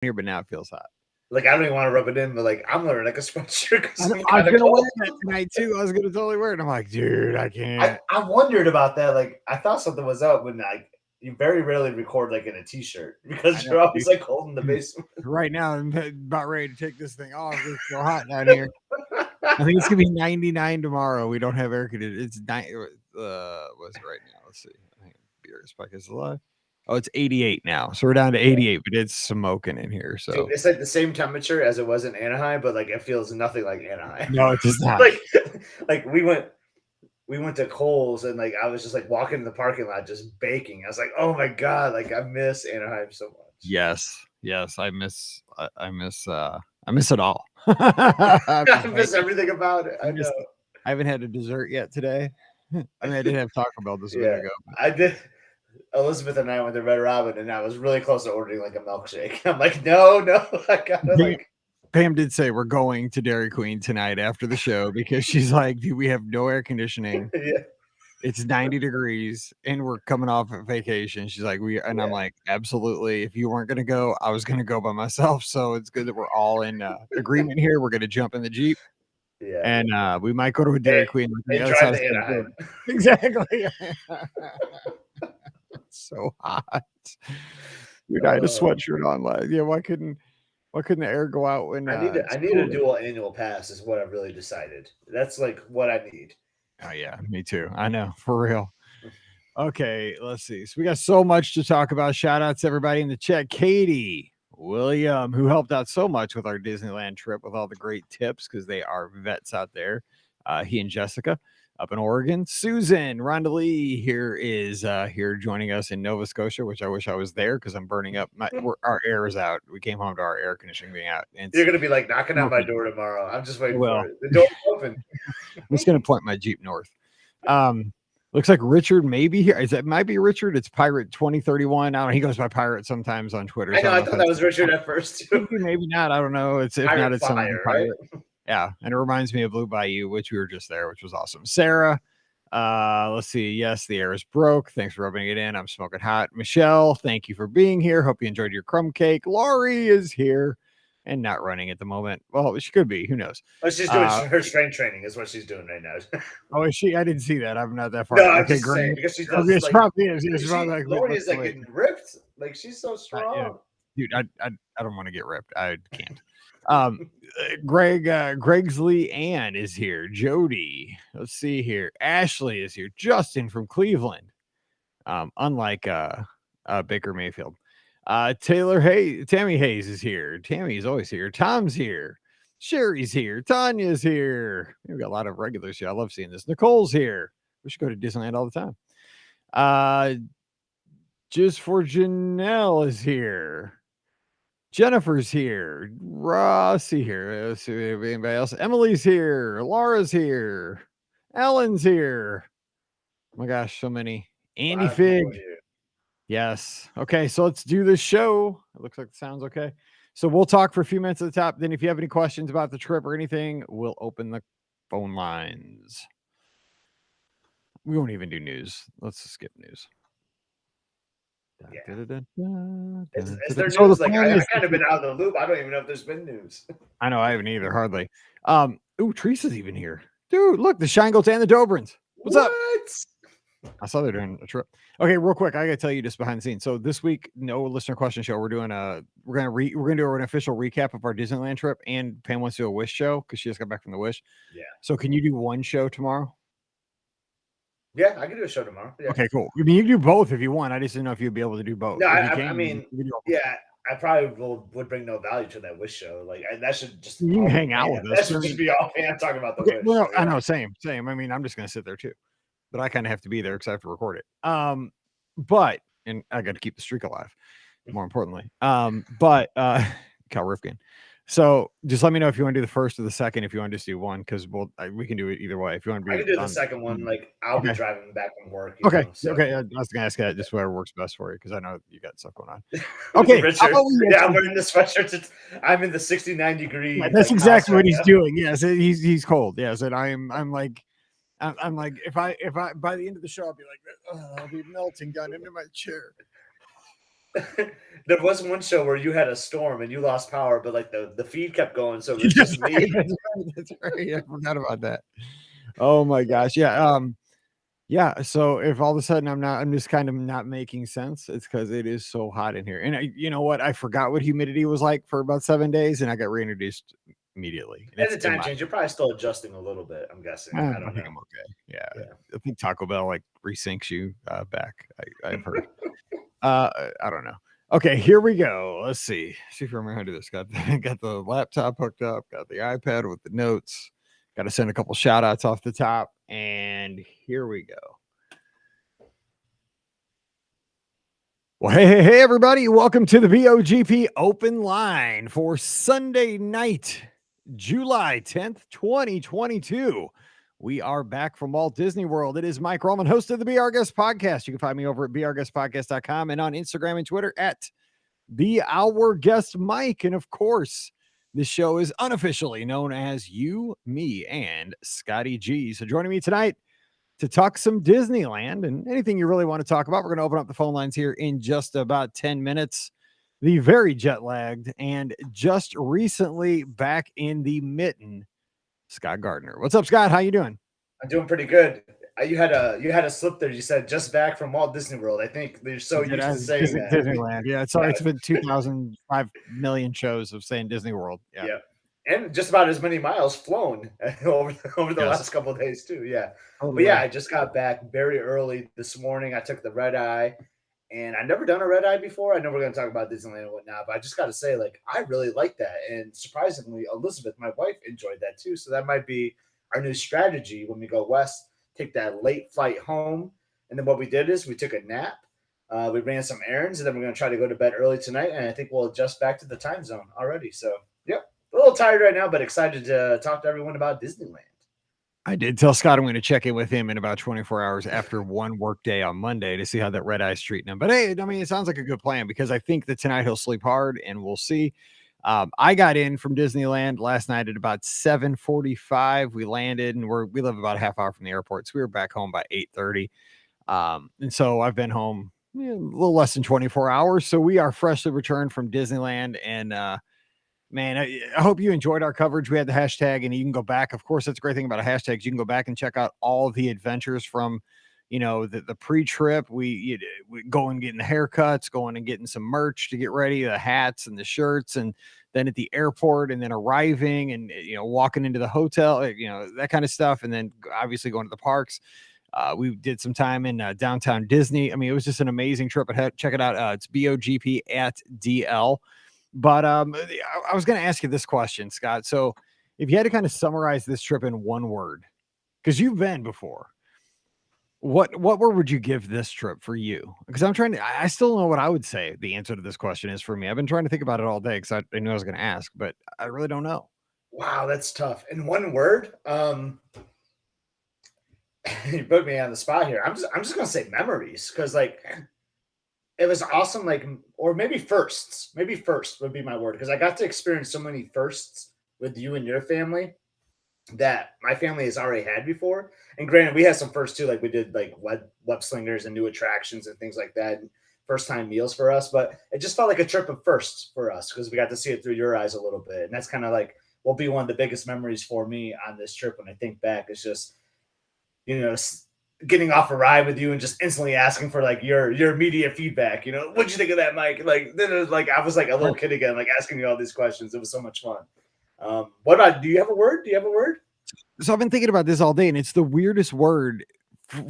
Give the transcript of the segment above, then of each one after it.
here, but now it feels hot. Like, I don't even want to rub it in, but like, I'm wearing like a sweatshirt because I'm I was kind of gonna wear cold. that tonight too. I was gonna totally wear it. I'm like, dude, I can't. I wondered about that. Like, I thought something was up when like you very rarely record like in a t-shirt I because know, you're always dude. like cold in the Dude, basement. right now, I'm about ready to take this thing off. It's so hot down here. I think it's gonna be 99 tomorrow. We don't have air conditioning. It's what's it right now? Let's see. I think Beer Spike is alive. Oh, it's 88 now. So we're down to 88, but it's smoking in here. Dude, So it's like the same temperature as it was in Anaheim, but like it feels nothing like Anaheim. no, it does not. like we went to Kohl's and like I was just like walking in the parking lot just baking. I was like, oh my god, like I miss Anaheim so much. Yes, I miss it all. I miss everything about it. I know. I haven't had a dessert yet today. I mean, I did have Taco Bell just a minute ago. I did. Elizabeth and I went to Red Robin, and I was really close to ordering like a milkshake. I'm like, no, I gotta like. Pam did say we're going to Dairy Queen tonight after the show because she's like, dude, we have no air conditioning. Yeah. It's 90 degrees and we're coming off a vacation. She's like, I'm like, absolutely. If you weren't going to go, I was going to go by myself. So it's good that we're all in agreement here. We're going to jump in the Jeep. Yeah. And we might go to a Dairy Queen. And drive to Anaheim. Exactly. It's so hot. Dude, I had a sweatshirt on. Yeah, why couldn't the air go out when I need a dual annual pass is what I've really decided. That's like what I need. Oh yeah, me too. I know, for real. Okay, let's see. So we got so much to talk about. Shout outs to everybody in the chat. Katie, William, who helped out so much with our Disneyland trip with all the great tips because they are vets out there. He and Jessica up in Oregon. Susan, Rhonda Lee here is here joining us in Nova Scotia, which I wish I was there because I'm burning up. Our air is out. We came home to our air conditioning being out. And you're going to be like knocking on my door tomorrow. I'm just waiting for it. The door's open. I'm just going to point my Jeep north. Looks like Richard may be here. It might be Richard. It's Pirate 2031. I don't know. He goes by Pirate sometimes on Twitter. I know. I thought that was Richard at first too. Maybe not. I don't know. If not, it's Fire, Pirate. Right? Yeah, and it reminds me of Blue Bayou, which we were just there, which was awesome. Sarah, let's see. Yes, the air is broke. Thanks for rubbing it in. I'm smoking hot. Michelle, thank you for being here. Hope you enjoyed your crumb cake. Laurie is here and not running at the moment. Well, she could be. Who knows? Oh, she's doing her strength training is what she's doing right now. Oh, is she? I didn't see that. I'm not that far. No, okay, great. Because she does. Yes, probably is. Laurie is like getting ripped. Like she's so strong. Dude, I don't want to get ripped. I can't. Gregsley Ann is here. Jody, let's see here. Ashley is here. Justin from Cleveland. Unlike Baker Mayfield. Tammy Hayes is here. Tammy's always here. Tom's here. Sherry's here. Tanya's here. We've got a lot of regulars here. I love seeing this. Nicole's here. We should go to Disneyland all the time. Just for Janelle is here. Jennifer's here. Rossi here. Let's see if anybody else. Emily's here. Laura's here. Ellen's here. Oh my gosh, so many. Andy Fig. Yes. Okay, so let's do this show. It looks like it sounds okay. So we'll talk for a few minutes at the top. Then if you have any questions about the trip or anything, we'll open the phone lines. We won't even do news. Let's just skip news. Yeah. Is there news? Like I've kind of been out of the loop. I don't even know if there's been news. I know I haven't either, hardly. Teresa's even here. Dude, look, the Shangles and the Dobrins. What's up? I saw they're doing a trip. Okay, real quick, I gotta tell you just behind the scenes. So this week, no listener question show. We're doing we're gonna do an official recap of our Disneyland trip, and Pam wants to do a Wish show because she just got back from the Wish. Yeah. So can you do one show tomorrow? Yeah, I can do a show tomorrow. Yeah. Okay, cool. I mean, you can do both if you want. I just didn't know if you'd be able to do both. No, I mean, yeah, I probably would bring no value to that Wish show. Like that should just you can hang out with us. That should just be all Pam talking about the Wish. Well, I know, same. I mean, I'm just gonna sit there too, but I kind of have to be there because I have to record it. But and I got to keep the streak alive. More importantly, but Cal Rifkin. So just let me know if you want to do the first or the second. If you want to just do one, because we can do it either way. If you want to, I can do the second one. Like I'll be driving back from work. Okay. Okay. I was gonna ask that just whatever works best for you because I know you got stuff going on. Okay. Richard, I'm wearing the sweatshirt. I'm in the 69 degree. Yeah, that's exactly what he's doing. Yes, he's cold. Yes, and I'm like if I by the end of the show I'll be like I'll be melting down into my chair. There was one show where you had a storm and you lost power, but like the feed kept going, so it was That's just right. me. That's right. That's right. I forgot about that. Oh my gosh. Yeah. Yeah. So if all of a sudden I'm just kind of not making sense, it's because it is so hot in here. And you know what? I forgot what humidity was like for about 7 days, and I got reintroduced immediately. And And it's the in time my change, you're probably still adjusting a little bit, I'm guessing. I I don't think know. I'm okay. Yeah. Yeah. I think Taco Bell like resyncs you back. I've heard. I don't know. Okay, here we go. Let's see. See if I remember how to do this. Got the laptop hooked up, got the iPad with the notes. Got to send a couple shout outs off the top. And here we go. Well, hey, everybody. Welcome to the BOGP Open Line for Sunday night, July 10th, 2022. We are back from Walt Disney World. It is Mike Roman, host of the Be Our Guest podcast. You can find me over at beourguestpodcast.com and on Instagram and Twitter at Be Our Guest Mike. And of course, this show is unofficially known as You, Me, and Scotty G. So joining me tonight to talk some Disneyland and anything you really want to talk about. We're going to open up the phone lines here in just about 10 minutes. The very jet lagged and just recently back in the mitten, Scott Gardner. What's up, Scott? How you doing? I'm doing pretty good. You had a slip there. You said just back from Walt Disney World. I think they're so Did used I to saying that. Disneyland? Yeah, sorry, Yeah, it's been 2,005 million shows of saying Disney World. Yeah. yeah. And just about as many miles flown over the Yes. last couple of days too. Yeah. But yeah, Totally. I just got back very early this morning. I took the red eye and I've never done a red eye before. I know we're gonna talk about Disneyland and whatnot, but I just gotta say, like, I really like that. And surprisingly, Elizabeth, my wife, enjoyed that too. So that might be our new strategy when we go west, take that late flight home. And then what we did is we took a nap. We ran some errands, and then we're going to try to go to bed early tonight. And I think we'll adjust back to the time zone already. So, yep, a little tired right now, but excited to talk to everyone about Disneyland. I did tell Scott I'm going to check in with him in about 24 hours after one work day on Monday to see how that red eye's treating him. But hey, I mean, it sounds like a good plan because I think that tonight he'll sleep hard and we'll see. I got in from Disneyland last night at about 7:45. We landed and we live about a half hour from the airport. So we were back home by 8:30. And so I've been home a little less than 24 hours. So we are freshly returned from Disneyland and, man, I hope you enjoyed our coverage. We had the hashtag, and you can go back. Of course, that's a great thing about a hashtag. You can go back and check out all the adventures from, the pre-trip. We going and getting the haircuts, going and getting some merch to get ready, the hats and the shirts, and then at the airport, and then arriving, and walking into the hotel, that kind of stuff, and then obviously going to the parks. We did some time in downtown Disney. I mean, it was just an amazing trip. Check it out. It's BOGP at DL. But I was going to ask you this question, Scott. So, if you had to kind of summarize this trip in one word, because you've been before, what word would you give this trip for you? Because I still don't know what I would say the answer to this question is for me. I've been trying to think about it all day because I knew I was going to ask, but I really don't know. Wow, that's tough. In one word, you put me on the spot here. I'm just gonna say memories because like it was awesome. Like, or maybe firsts. Maybe first would be my word because I got to experience so many firsts with you and your family that my family has already had before. And granted, we had some first too, like we did like web slingers and new attractions and things like that, and first time meals for us. But it just felt like a trip of firsts for us because we got to see it through your eyes a little bit, and that's kind of like will be one of the biggest memories for me on this trip when I think back. It's just getting off a ride with you and just instantly asking for like your immediate feedback. What'd you think of that, Mike? Like then it was like I was like a little kid again, like asking you all these questions. It was so much fun. What about? Do you have a word? Do you have a word? So I've been thinking about this all day, and it's the weirdest word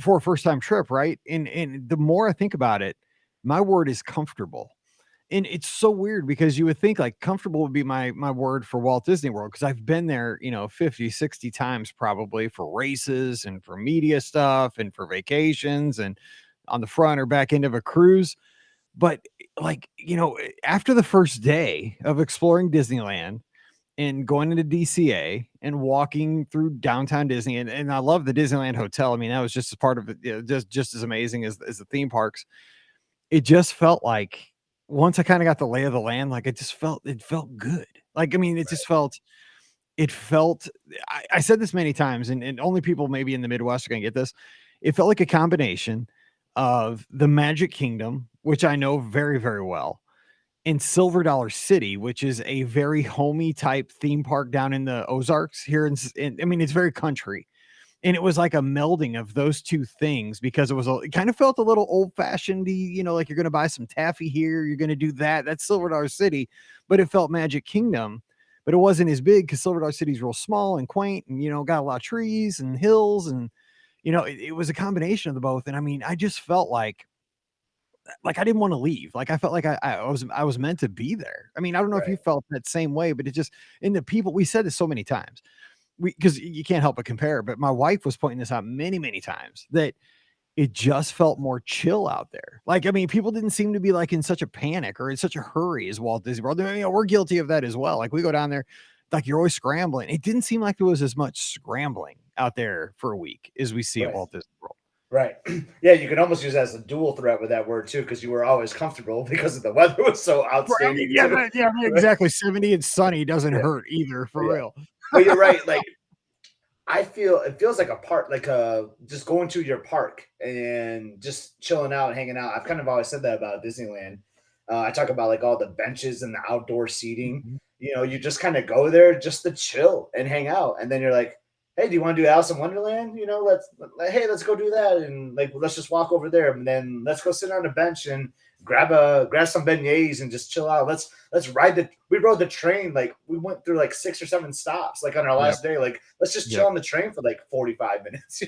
for a first time trip, right? And the more I think about it, my word is comfortable. And it's so weird because you would think like comfortable would be my word for Walt Disney World because I've been there, 50, 60 times probably for races and for media stuff and for vacations and on the front or back end of a cruise. But like, after the first day of exploring Disneyland and going into DCA and walking through downtown Disney, and I love the Disneyland Hotel. I mean, that was just as part of it, just as amazing as the theme parks. It just felt like once I kinda got the lay of the land, like, it felt good. Like, I mean, it felt I said this many times, and only people maybe in the Midwest are gonna get this. It felt like a combination of the Magic Kingdom which I know very, very well, and Silver Dollar City, which is a very homey type theme park down in the Ozarks here I mean, it's very country. And it was like a melding of those two things because it kind of felt a little old fashioned, like you're going to buy some taffy here, you're going to do that. That's Silver Dollar City, but it felt Magic Kingdom, but it wasn't as big because Silver Dollar City's real small and quaint and, got a lot of trees and hills. And, it was a combination of the both. And I mean, I just felt like I didn't want to leave. Like I felt like I was meant to be there. I mean, I don't know if you felt that same way, but it just, and the people, we said this so many times, because you can't help but compare, but my wife was pointing this out many, many times that it just felt more chill out there. Like, I mean, people didn't seem to be like in such a panic or in such a hurry as Walt Disney World. We're guilty of that as well. Like we go down there, like you're always scrambling. It didn't seem like there was as much scrambling out there for a week as we see at Walt Disney World. Right. Yeah, you can almost use that as a dual threat with that word too, because you were always comfortable because the weather was so outstanding. Right. Yeah, exactly. 70 and sunny doesn't hurt either, for real. But you're right. Like it feels like a park, like just going to your park and just chilling out and hanging out. I've kind of always said that about Disneyland. I talk about like all the benches and the outdoor seating. You just kind of go there just to chill and hang out, and then you're like, hey, do you want to do Alice in Wonderland? Let's go do that. And like, let's just walk over there. And then let's go sit on a bench and grab some beignets and just chill out. Let's we rode the train. Like we went through like 6 or 7 stops, like on our last day. Like, let's just chill on the train for like 45 minutes,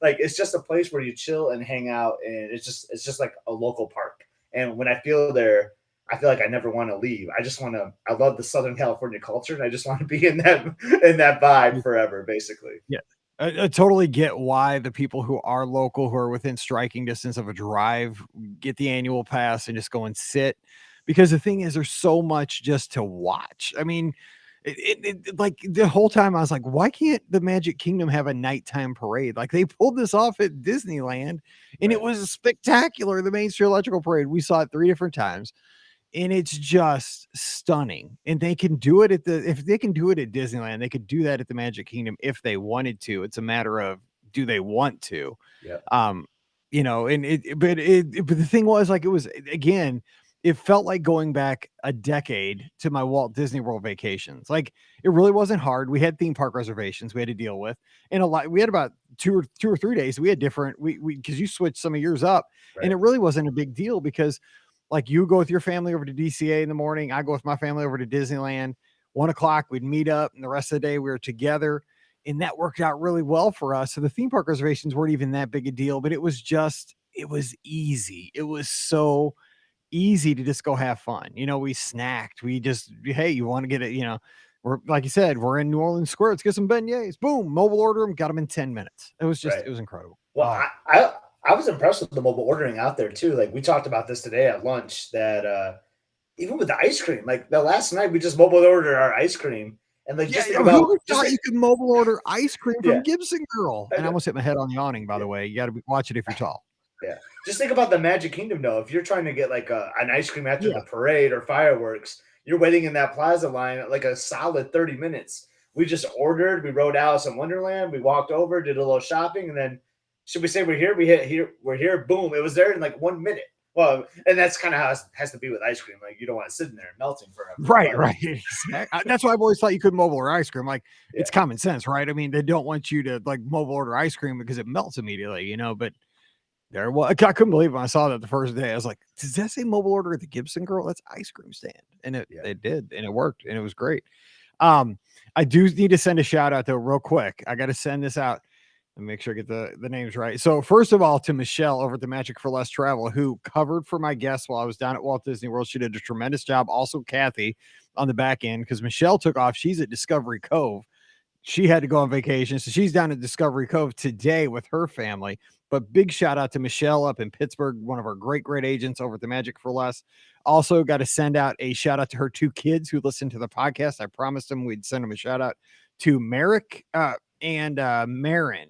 like it's just a place where you chill and hang out. And it's just like a local park. And when I feel there, I feel like I never want to leave. I love the Southern California culture, and I just want to be in that vibe forever, basically. Yeah. I totally get why the people who are local, who are within striking distance of a drive, get the annual pass and just go and sit. Because the thing is, there's so much just to watch. I mean, like the whole time I was like, why can't the Magic Kingdom have a nighttime parade? Like they pulled this off at Disneyland, and it was spectacular. The Main Street Electrical Parade. We saw it 3 different times. And it's just stunning. And they can do it if they can do it at Disneyland, they could do that at the Magic Kingdom if they wanted to. It's a matter of, do they want to? Yeah. But the thing was, like, it was, again, it felt like going back a decade to my Walt Disney World vacations. Like it really wasn't hard. We had theme park reservations we had to deal with, and we had about two or 3 days. We had different, because you switched some of yours up, and it really wasn't a big deal because, like, you go with your family over to DCA in the morning. I go with my family over to Disneyland. 1 o'clock, we'd meet up, and the rest of the day we were together. And that worked out really well for us. So the theme park reservations weren't even that big a deal, but it was easy. It was so easy to just go have fun. We snacked. We just, hey, you want to get it, we're, like you said, we're in New Orleans Square. Let's get some beignets. Boom, mobile order them, got them in 10 minutes. It was just, it was incredible. Well, I was impressed with the mobile ordering out there too. Like we talked about this today at lunch, that even with the ice cream, like the last night we just mobile ordered our ice cream, and like just think about, you could mobile order ice cream from Gibson Girl. And I almost hit my head on the awning, by the way. You got to watch it if you're tall. Yeah, just think about the Magic Kingdom though. If you're trying to get like an ice cream after the parade or fireworks, you're waiting in that plaza line like a solid 30 minutes. We just ordered, we rode Alice in Wonderland, we walked over, did a little shopping, and then, should we say we're here? We're here. Boom! It was there in like 1 minute. Well, and that's kind of how it has to be with ice cream. Like you don't want to sit in there melting forever. Right. Exactly. That's why I've always thought you could mobile order ice cream. Like it's common sense, right? I mean, they don't want you to like mobile order ice cream because it melts immediately, But I couldn't believe when I saw that the first day. I was like, does that say mobile order at the Gibson Girl? That's ice cream stand, and it did, and it worked, and it was great. I do need to send a shout out though, real quick. I got to send this out. And make sure I get the names right. So first of all, to Michelle over at the Magic for Less Travel, who covered for my guests while I was down at Walt Disney World. She did a tremendous job. Also, Kathy on the back end, because Michelle took off. She's at Discovery Cove. She had to go on vacation. So she's down at Discovery Cove today with her family. But big shout out to Michelle up in Pittsburgh, one of our great agents over at the Magic for Less. Also got to send out a shout out to her 2 kids who listen to the podcast. I promised them we'd send them a shout out to Merrick and Marin.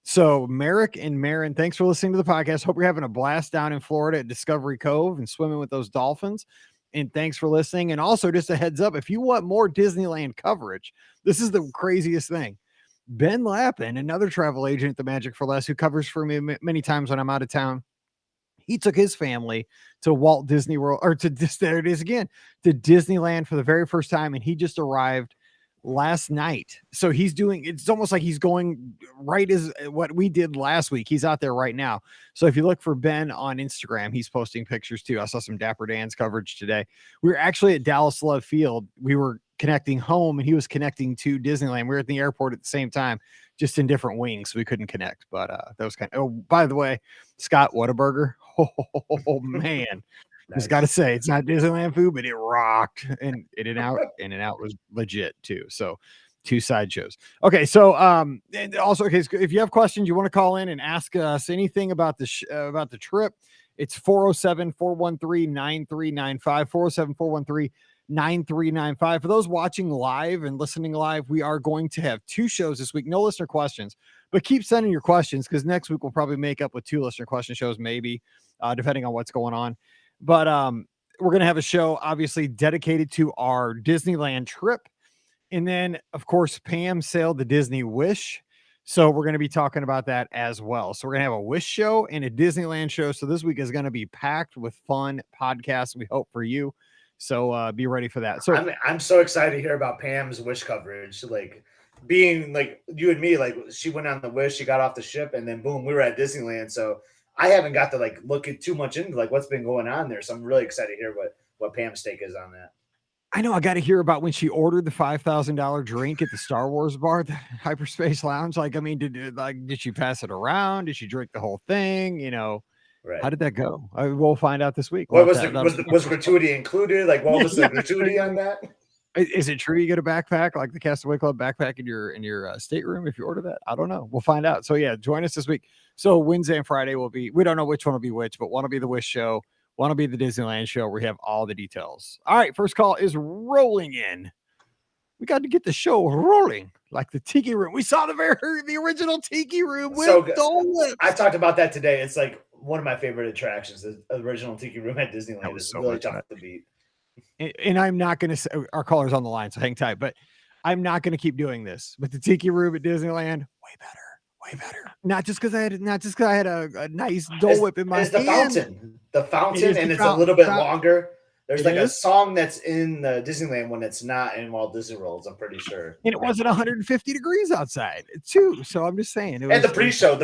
So Merrick and Marin, thanks for listening to the podcast. Hope you're having a blast down in Florida at Discovery Cove and swimming with those dolphins. And thanks for listening. And also just a heads up, if you want more Disneyland coverage, this is the craziest thing. Ben Lappin, another travel agent at the Magic for Less, who covers for me many times when I'm out of town. He took his family to Walt Disney World, or to there it is again, to Disneyland for the very first time, and he just arrived last night. So he's doing, it's almost like he's going right as what we did last week. He's out there right now. So if you look for Ben on Instagram, he's posting pictures too. I saw some Dapper Dan's coverage today. We were actually at Dallas Love Field. We were connecting home and he was connecting to Disneyland. We were at the airport at the same time, just in different wings. So we couldn't connect, but that was kind of, oh, by the way, Scott, Whataburger. Oh man. Nice. Just got to say, it's not Disneyland food, but it rocked. And In-N-Out was legit too. So 2 side shows. Okay. So, and also, okay, so if you have questions, you want to call in and ask us anything about the trip, it's 407-413-9395, 407-413-9395. For those watching live and listening live, we are going to have 2 shows this week. No listener questions, but keep sending your questions because next week we'll probably make up with 2 listener question shows, maybe, depending on what's going on. But we're going to have a show obviously dedicated to our Disneyland trip. And then, of course, Pam sailed the Disney Wish. So we're going to be talking about that as well. So we're going to have a Wish show and a Disneyland show. So this week is going to be packed with fun podcasts, we hope, for you. So be ready for that. So I'm so excited to hear about Pam's Wish coverage. Like being like you and me, like she went on the Wish, she got off the ship, and then boom, we were at Disneyland. So I haven't got to like look at too much into like what's been going on there. So I'm really excited to hear what Pam's take is on that. I know I got to hear about when she ordered the $5,000 drink at the Star Wars bar, the Hyperspace Lounge. Like, I mean, did she pass it around? Did she drink the whole thing? You know, right. How did that go? We'll find out this week. What was gratuity included? Like, what was the gratuity on that? Is it true you get a backpack like the Castaway Club backpack in your stateroom if you order that? I don't know. We'll find out. So yeah, join us this week. So Wednesday and Friday will be, we don't know which one will be which, but one will be the Wish show, one will be the Disneyland show. We have all the details. All right, first call is rolling in. We got to get the show rolling like the Tiki Room. We saw the original Tiki Room with Dole Whips. I talked about that today. It's like one of my favorite attractions. The original Tiki Room at Disneyland is so really tough to beat. And I'm not going to say our caller's on the line, so hang tight, but I'm not going to keep doing this. But the Tiki Room at Disneyland, way better. Not just because I had a nice Dole Whip in my hand. The fountain, and it's a little bit longer. There's like a song that's in the Disneyland when it's not in Walt Disney World, I'm pretty sure. And it wasn't 150 degrees outside too. So I'm just saying. And the pre-show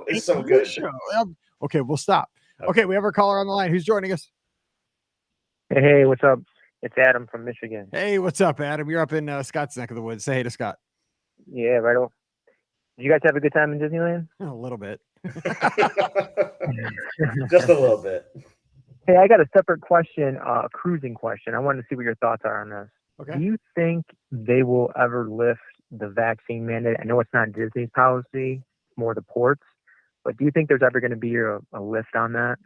is so good. Okay, we'll stop. Okay, we have our caller on the line. Who's joining us? Hey, what's up? It's Adam from Michigan. Hey, what's up, Adam? You're up in Scott's neck of the woods. Say hey to Scott. Yeah, right on. Did you guys have a good time in Disneyland? A little bit. Just a little bit. Hey, I got a separate question, a cruising question. I wanted to see what your thoughts are on this. Okay. Do you think they will ever lift the vaccine mandate? I know it's not Disney's policy, it's more the ports, but do you think there's ever going to be a lift on that?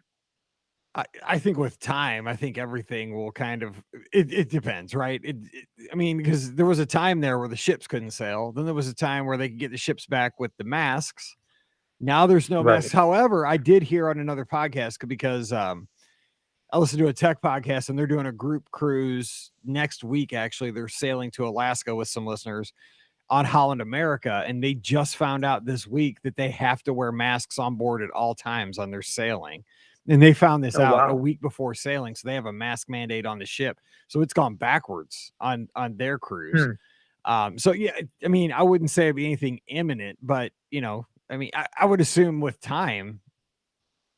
I think with time, I think everything will kind of, it depends, right? I mean, because there was a time there where the ships couldn't sail. Then there was a time where they could get the ships back with the masks. Now there's no masks. However, I did hear on another podcast because I listened to a tech podcast and they're doing a group cruise next week. Actually, they're sailing to Alaska with some listeners on Holland America. And they just found out this week that they have to wear masks on board at all times on their sailing. And they found this out a week before sailing. So they have a mask mandate on the ship. So it's gone backwards on their cruise. So yeah, I mean, I wouldn't say it'd be anything imminent, but you know, I mean, I would assume with time,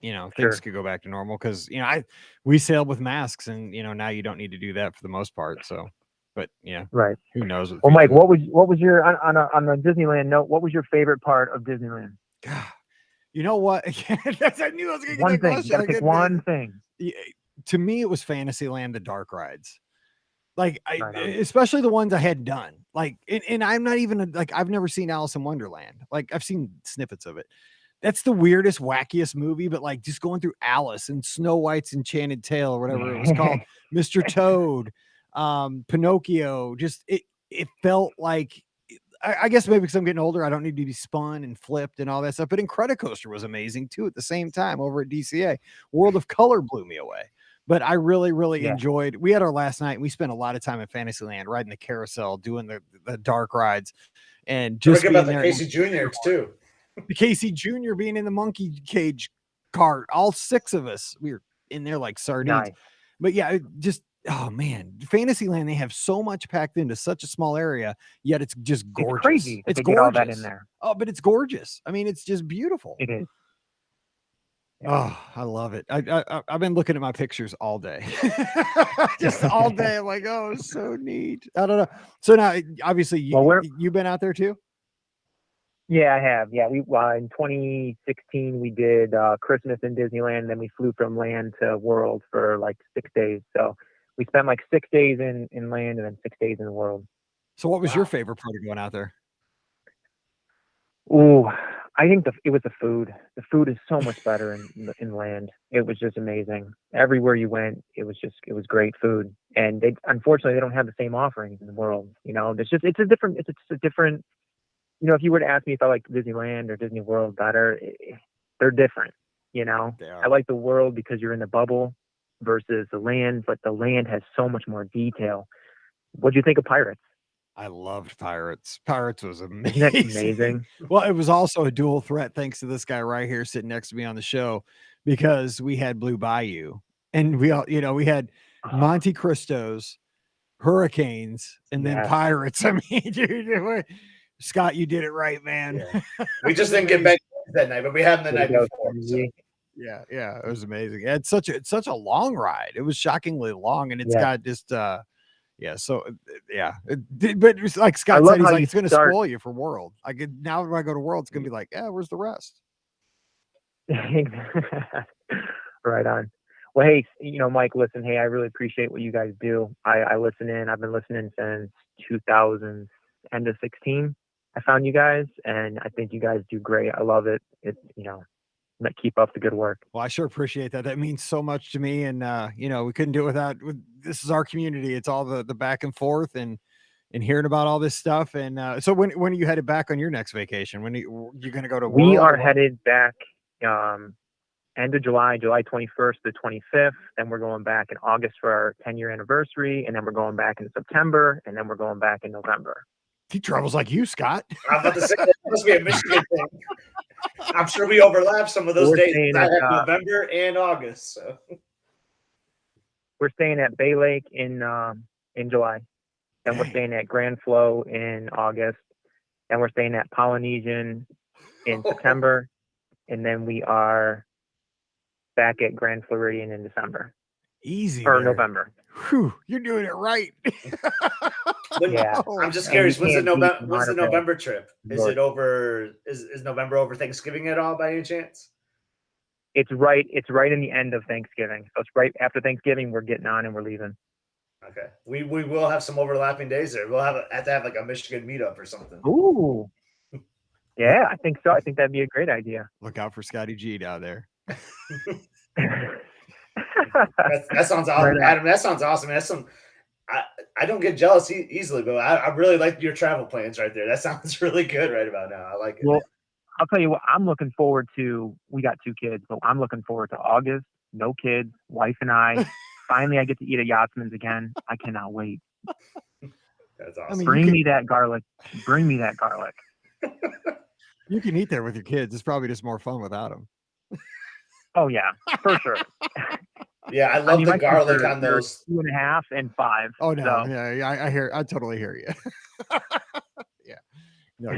you know, things could go back to normal because, you know, we sailed with masks and, you know, now you don't need to do that for the most part. So, but yeah, right. Who knows? Well, Mike, what was your, on the Disneyland note, what was your favorite part of Disneyland? God. You know what? I knew I was going to get that question. You gotta pick one thing. To me, it was Fantasyland, the dark rides. Like, especially the ones I had done. Like, and I'm not even I've never seen Alice in Wonderland. Like, I've seen snippets of it. That's the weirdest, wackiest movie. But like, just going through Alice and Snow White's Enchanted Tale or whatever it was called, Mr. Toad, Pinocchio. Just it felt like. I guess maybe because I'm getting older, I don't need to be spun and flipped and all that stuff. But Incredicoaster was amazing too at the same time over at DCA. World of Color blew me away. But I really, really enjoyed. We had our last night and we spent a lot of time at Fantasyland riding the carousel, doing the dark rides, and just about the Casey Juniors too. The Casey Jr. being in the monkey cage cart, all 6 of us. We were in there like sardines. Nice. But yeah, oh man, Fantasyland, they have so much packed into such a small area, yet it's just gorgeous. It's crazy. It's they gorgeous. Get all that in there. Oh, but it's gorgeous. I mean, it's just beautiful. It is. Yeah. Oh, I love it. I've been looking at my pictures all day, just all day. I'm like, oh, it's so neat. I don't know. So now, obviously, you've been out there too. Yeah, I have. Yeah, we in 2016 we did Christmas in Disneyland. Then we flew from land to World for like 6 days. So we spent like 6 days in land and then 6 days in the World. So what was your favorite part of going out there? Ooh, I think it was the food. The food is so much better in land. It was just amazing. Everywhere you went, it was great food. And unfortunately they don't have the same offerings in the World. You know, it's a different. You know, if you were to ask me if I like Disneyland or Disney World better, they're different. You know, I like the World because you're in the bubble versus the land, but the land has so much more detail. What do you think of Pirates? I loved Pirates. Pirates was amazing. Isn't that amazing? Well, it was also a dual threat thanks to this guy right here sitting next to me on the show, because we had Blue Bayou and we had Monte Cristos, Hurricanes, and then Pirates. I mean, dude, Scott, you did it right, man. Yeah. We just didn't get back that night, but we had them the night before. So. Yeah, it was amazing. It's such a long ride. It was shockingly long, and it's got just but it was like Scott said, he's like, it's gonna spoil you for World. Now when I go to World, it's gonna be like, where's the rest? Right on. Well, hey, Mike, listen, hey, I really appreciate what you guys do. I listen in. I've been listening since 2016. I found you guys, and I think you guys do great. I love it. It's keep up the good work. Well, I sure appreciate that. That means so much to me. And, we couldn't do it without, this is our community. It's all the back and forth and hearing about all this stuff. And so when are you headed back on your next vacation? When are you going to go to We are headed back end of July 21st to 25th. Then we're going back in August for our 10-year anniversary. And then we're going back in September. And then we're going back in November. He travels like you, Scott. I'm about to say, that must be a Michigan thing. I'm sure we overlap some of those days. I have November and August. So. We're staying at Bay Lake in July. Then we're staying at Grand Flow in August. Then we're staying at Polynesian in September. And then we are back at Grand Floridian in December. Easy. Or November. Whew, you're doing it right. Yeah. I'm just curious. When's the November trip? Is it over? Is November over Thanksgiving at all by any chance? It's right in the end of Thanksgiving. So it's right after Thanksgiving. We're getting on and we're leaving. Okay. We will have some overlapping days there. We'll have to have like a Michigan meetup or something. Ooh. Yeah, I think so. I think that'd be a great idea. Look out for Scotty G down there. That sounds awesome, right, Adam. That sounds awesome. That's I don't get jealous easily, but I really like your travel plans right there. That sounds really good right about now. I like it. Well, I'll tell you what, I'm looking forward to. We got 2 kids, so I'm looking forward to August. No kids, wife and I. Finally, I get to eat at Yachtsman's again. I cannot wait. That's awesome. I mean, Bring me that garlic. Bring me that garlic. You can eat there with your kids. It's probably just more fun without them. Oh yeah, for sure. Yeah, I love the garlic on those 2.5 and 5. Oh no, so. yeah, I totally hear you. Yeah, no,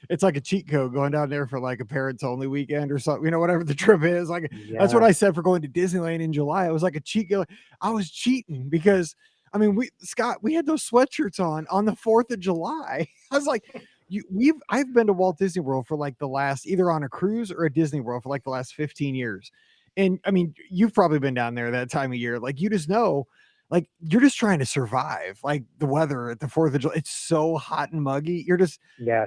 it's like a cheat code going down there for like a parents only weekend or something. Whatever the trip is. Like that's what I said for going to Disneyland in July. It was like a cheat code. I was cheating because we had those sweatshirts on the 4th of July. I was like. I've been to Walt Disney World for like the last, either on a cruise or a Disney World for like the last 15 years. And you've probably been down there that time of year. Like you just know, like you're just trying to survive. Like the weather at the 4th of July, it's so hot and muggy. You're just,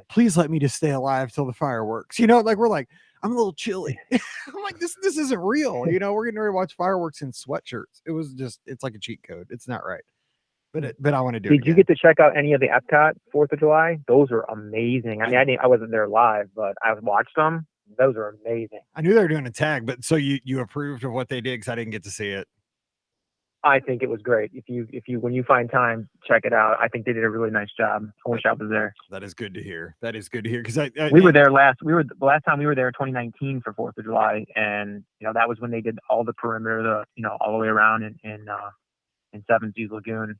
please let me just stay alive till the fireworks. Like we're like, I'm a little chilly. I'm like, this isn't real. We're getting ready to watch fireworks in sweatshirts. It's like a cheat code. It's not right. But I want to do it. Did you get to check out any of the Epcot 4th of July? Those are amazing. I wasn't there live, but I watched them. Those are amazing. I knew they were doing a tag, but so you approved of what they did because I didn't get to see it. I think it was great. If you when you find time, check it out. I think they did a really nice job. I wish I was there. That is good to hear. That is good to hear because We were there the last time we were there 2019 for 4th of July, and that was when they did all the perimeter, all the way around in Seven Seas Lagoon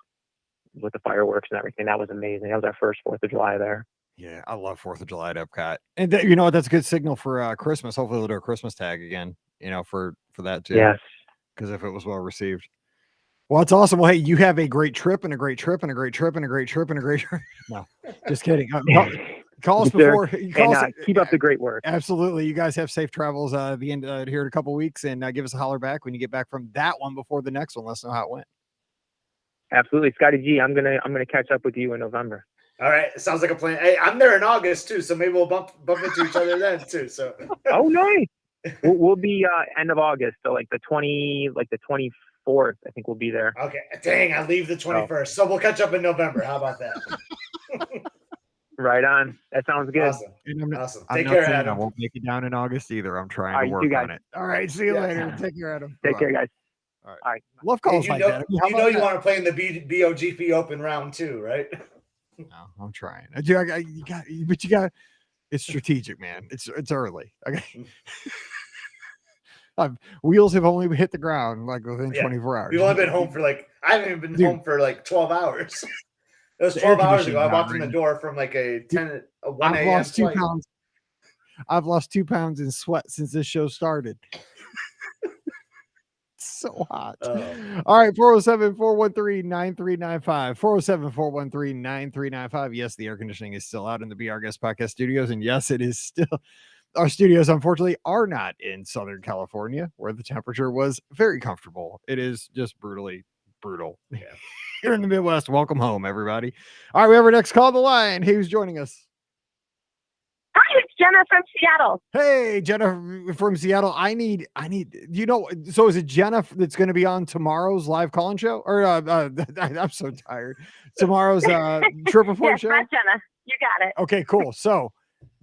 with the fireworks and everything. That was amazing. That was our first 4th of July there. Yeah, I love 4th of July at Epcot, and you know what? That's a good signal for Christmas. Hopefully, they'll do a Christmas tag again. For that too. Yes, because if it was well received. Well, it's awesome. Well, hey, you have a great trip and a great trip and a great trip and a great trip and a great trip. No, just kidding. Call us before. Keep up the great work. Absolutely. You guys have safe travels the end here in a couple weeks, and give us a holler back when you get back from that one before the next one. Let us know how it went. Absolutely, Scotty G. I'm gonna catch up with you in November. All right, sounds like a plan. Hey, I'm there in August too, so maybe we'll bump into each other then too. So. Oh, nice. We'll be end of August, so like the 24th, I think we'll be there. Okay, dang, I leave the 21st, so we'll catch up in November. How about that? Right on. That sounds good. Awesome. Take care, Adam. I won't make it down in August either. I'm trying to work on it. All right, see you later. Take care, Adam. Take care, guys. All right. Love calls like that. You want to play in the BOGP Open round too, right? No, I'm trying. You got. It's strategic, man. It's early. Okay. Wheels have only hit the ground like within 24 hours. We've only been home for I haven't even been home for 12 hours. It was 12 hours ago. I walked in the door from a 1 a.m. lost 2 pounds. I've lost 2 pounds in sweat since this show started. So hot. All right, 407-413-9395. 407-413-9395. Yes, the air conditioning is still out in the Be Our Guest podcast studios. And yes, it is still. Our studios, unfortunately, are not in Southern California, where the temperature was very comfortable. It is just brutally brutal. Yeah. Here in the Midwest. Welcome home, everybody. All right, we have our next call on the line. Who's joining us? Hi, it's Jenna from Seattle. Hey, Jenna from Seattle. I need, so is it Jenna that's going to be on tomorrow's live call-in show? Or I'm so tired. Tomorrow's trip report show? Yes, Jenna. You got it. Okay, cool. So,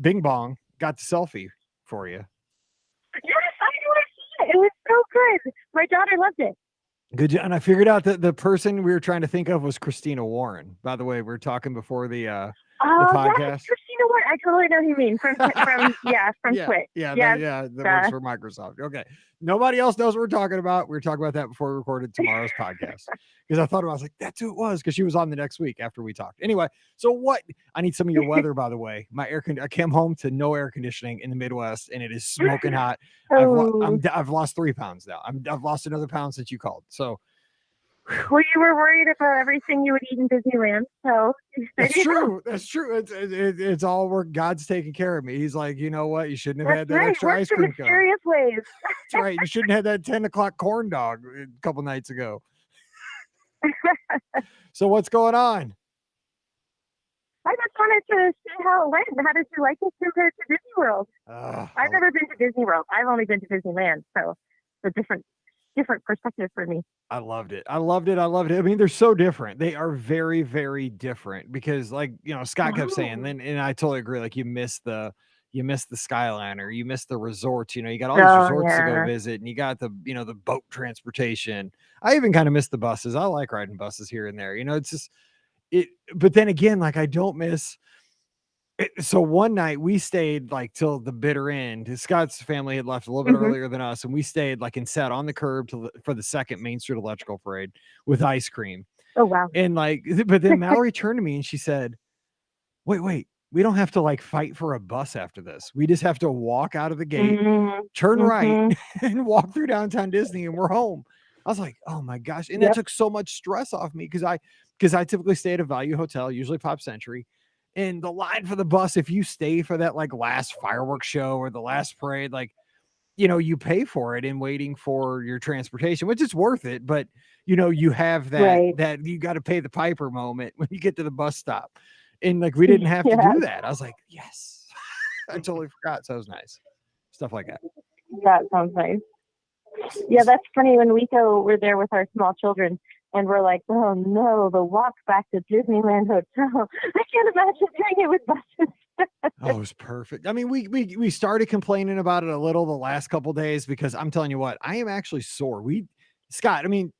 Bing Bong got the selfie for you. Yes, I saw it. It was so good. My daughter loved it. Good. And I figured out that the person we were trying to think of was Christina Warren. By the way, we were talking before the podcast. Yes, Christina Warren. I totally know who you mean from Twitch. That works for Microsoft. Okay. Nobody else knows what we're talking about. We were talking about that before we recorded tomorrow's podcast. Because I thought about it, I was like, that's who it was, because she was on the next week after we talked. Anyway, so I need some of your weather, by the way. I came home to no air conditioning in the Midwest, and it is smoking hot. I've lost 3 pounds now. I've lost another pound since you called. So well, you were worried about everything you would eat in Disneyland, so that's true. That's true. It's all work. God's taking care of me. He's like, you know what? You shouldn't have had that extra ice cream cone. Mysterious ways. That's right. You shouldn't have that 10 o'clock corn dog a couple nights ago. So what's going on? I just wanted to see how it went. How did you like it compared to Disney World? I've never been to Disney World. I've only been to Disneyland, so it's a different perspective for me. I loved it. I mean, they're so different. They are very, very different because, Scott kept saying, and I totally agree. Like, you miss the Skyliner, you miss the resorts. You got all these resorts to go visit, and you got the boat transportation. I even kind of miss the buses. I like riding buses here and there. It's just it. But then again, I don't miss. So one night we stayed till the bitter end. Scott's family had left a little bit earlier than us, and we stayed and sat on the curb for the second Main Street Electrical Parade with ice cream. Oh wow! And but then Mallory turned to me and she said, "Wait, we don't have to fight for a bus after this. We just have to walk out of the gate, turn right, and walk through downtown Disney, and we're home." I was like, "Oh my gosh!" And that took so much stress off me because I typically stay at a value hotel, usually Pop Century. And the line for the bus, if you stay for that last fireworks show or the last parade, you pay for it in waiting for your transportation, which is worth it. But you have that you got to pay the piper moment when you get to the bus stop. And we didn't have to do that. I was like, yes, I totally forgot. So it was nice. Stuff like that. That sounds nice. Yeah, that's funny. When we're there with our small children. And we're like, oh no, the walk back to Disneyland Hotel. I can't imagine doing it with buses. Oh, it was perfect. I mean, we started complaining about it a little the last couple days because I'm telling you what, I am actually sore. Scott, I mean,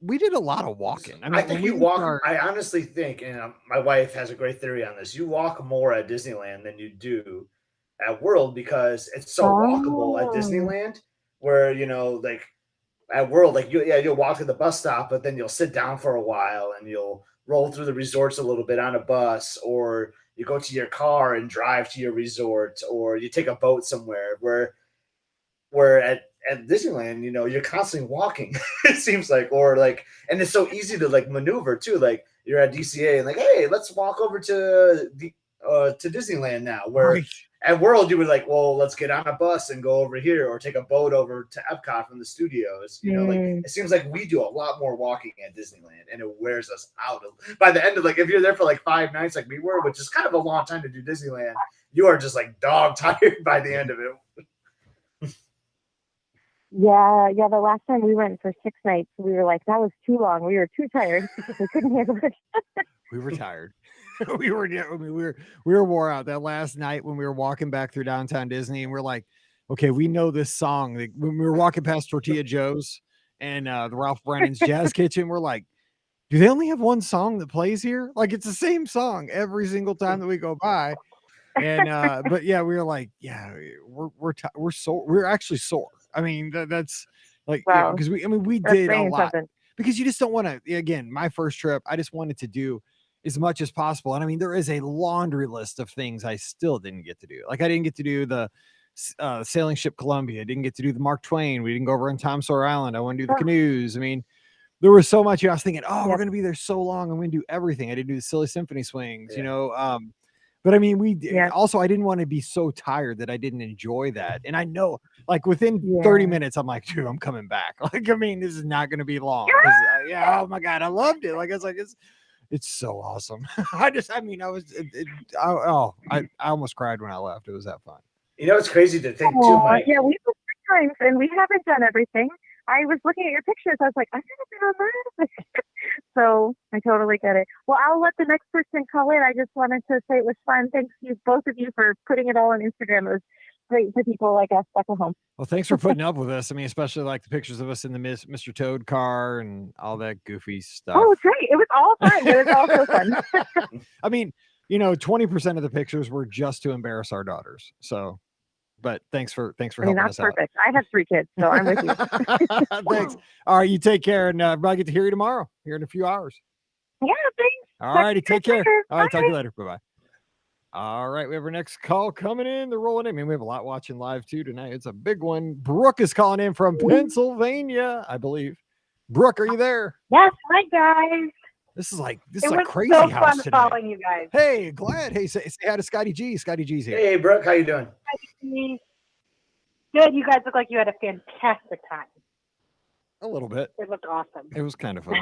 we did a lot of walking. I mean, I think when you we walk. start- I honestly think, and my wife has a great theory on this. You walk more at Disneyland than you do at World because it's so walkable at Oh. Disneyland. Where like at World, like you'll walk to the bus stop, but then you'll sit down for a while and you'll roll through the resorts a little bit on a bus, or you go to your car and drive to your resort, or you take a boat somewhere. Where at Disneyland, you're constantly walking. It seems like, or like, and it's so easy to like maneuver too. Like you're at DCA and like, hey, let's walk over to Disneyland now. Where Right. at World, you would like, well, let's get on a bus and go over here, or take a boat over to Epcot from the studios. Like it seems like we do a lot more walking at Disneyland, and it wears us out. By the end of like, if you're there for like 5 nights, like we were, which is kind of a long time to do Disneyland, you are just like dog tired by the end of it. Yeah. The last time we went for 6 nights, we were like, that was too long. We were too tired. We couldn't handle it. We were tired. we were wore out that last night when we were walking back through downtown Disney, and we're like, okay, we know this song. Like, when we were walking past Tortilla Joe's and the Ralph Brennan's Jazz Kitchen, we're like, do they only have one song that plays here? Like, it's the same song every single time that we go by. And but yeah, we were like, yeah, we're sore. We're actually sore. I mean, that's like, Wow. because we That's did a saying lot. something. Because you just don't want to, again, my first trip, I just wanted to do as much as possible. And I mean, there is a laundry list of things I still didn't get to do. Like, I didn't get to do the sailing ship Columbia. I didn't get to do the Mark Twain. We didn't go over on Tom Sawyer Island. I want to do the canoes. I mean, there was so much. I was thinking, oh, we're going to be there so long. I'm going to do everything. I didn't do the silly symphony swings, but I mean, we also, I didn't want to be so tired that I didn't enjoy that. And I know, like, within 30 minutes, I'm like, dude, I'm coming back. Like, I mean, this is not going to be long. Oh my God, I loved it. Like, it's like, it's so awesome. I almost cried when I left. It was that fun. It's crazy to think too, Mike. Yeah, we've been 3 times and we haven't done everything. I was looking at your pictures. I was like, I've never been on that. So I totally get it. Well, I'll let the next person call in. I just wanted to say it was fun. Thanks you, both of you, for putting it all on Instagram. It was great for people like us stuck at home. Well, thanks for putting up with us. I mean, especially like the pictures of us in the Mr. Toad car and all that goofy stuff. Oh, it's great. It was all fun. It was all so fun. I mean, 20% of the pictures were just to embarrass our daughters. So, but thanks for helping that's us out. perfect. I have 3 kids, so I'm with you. Thanks. All right, you take care, and I get to hear you tomorrow here in a few hours. Yeah, thanks. All righty, take care. Later. All right, talk to you Bye. later. Bye-bye. All right, we have our next call coming in. They're rolling in. I mean, we have a lot watching live too tonight. It's a big one. Brooke is calling in from Pennsylvania, I believe. Brooke, are you there? Yes, hi guys. This is like It was crazy so house fun today. following you guys. Hey, glad. Hey, say hi to Scotty G. Scotty G's here. Hey, Brooke, how you doing? Good. You guys look like you had a fantastic time. A little bit. It looked awesome. It was kind of fun.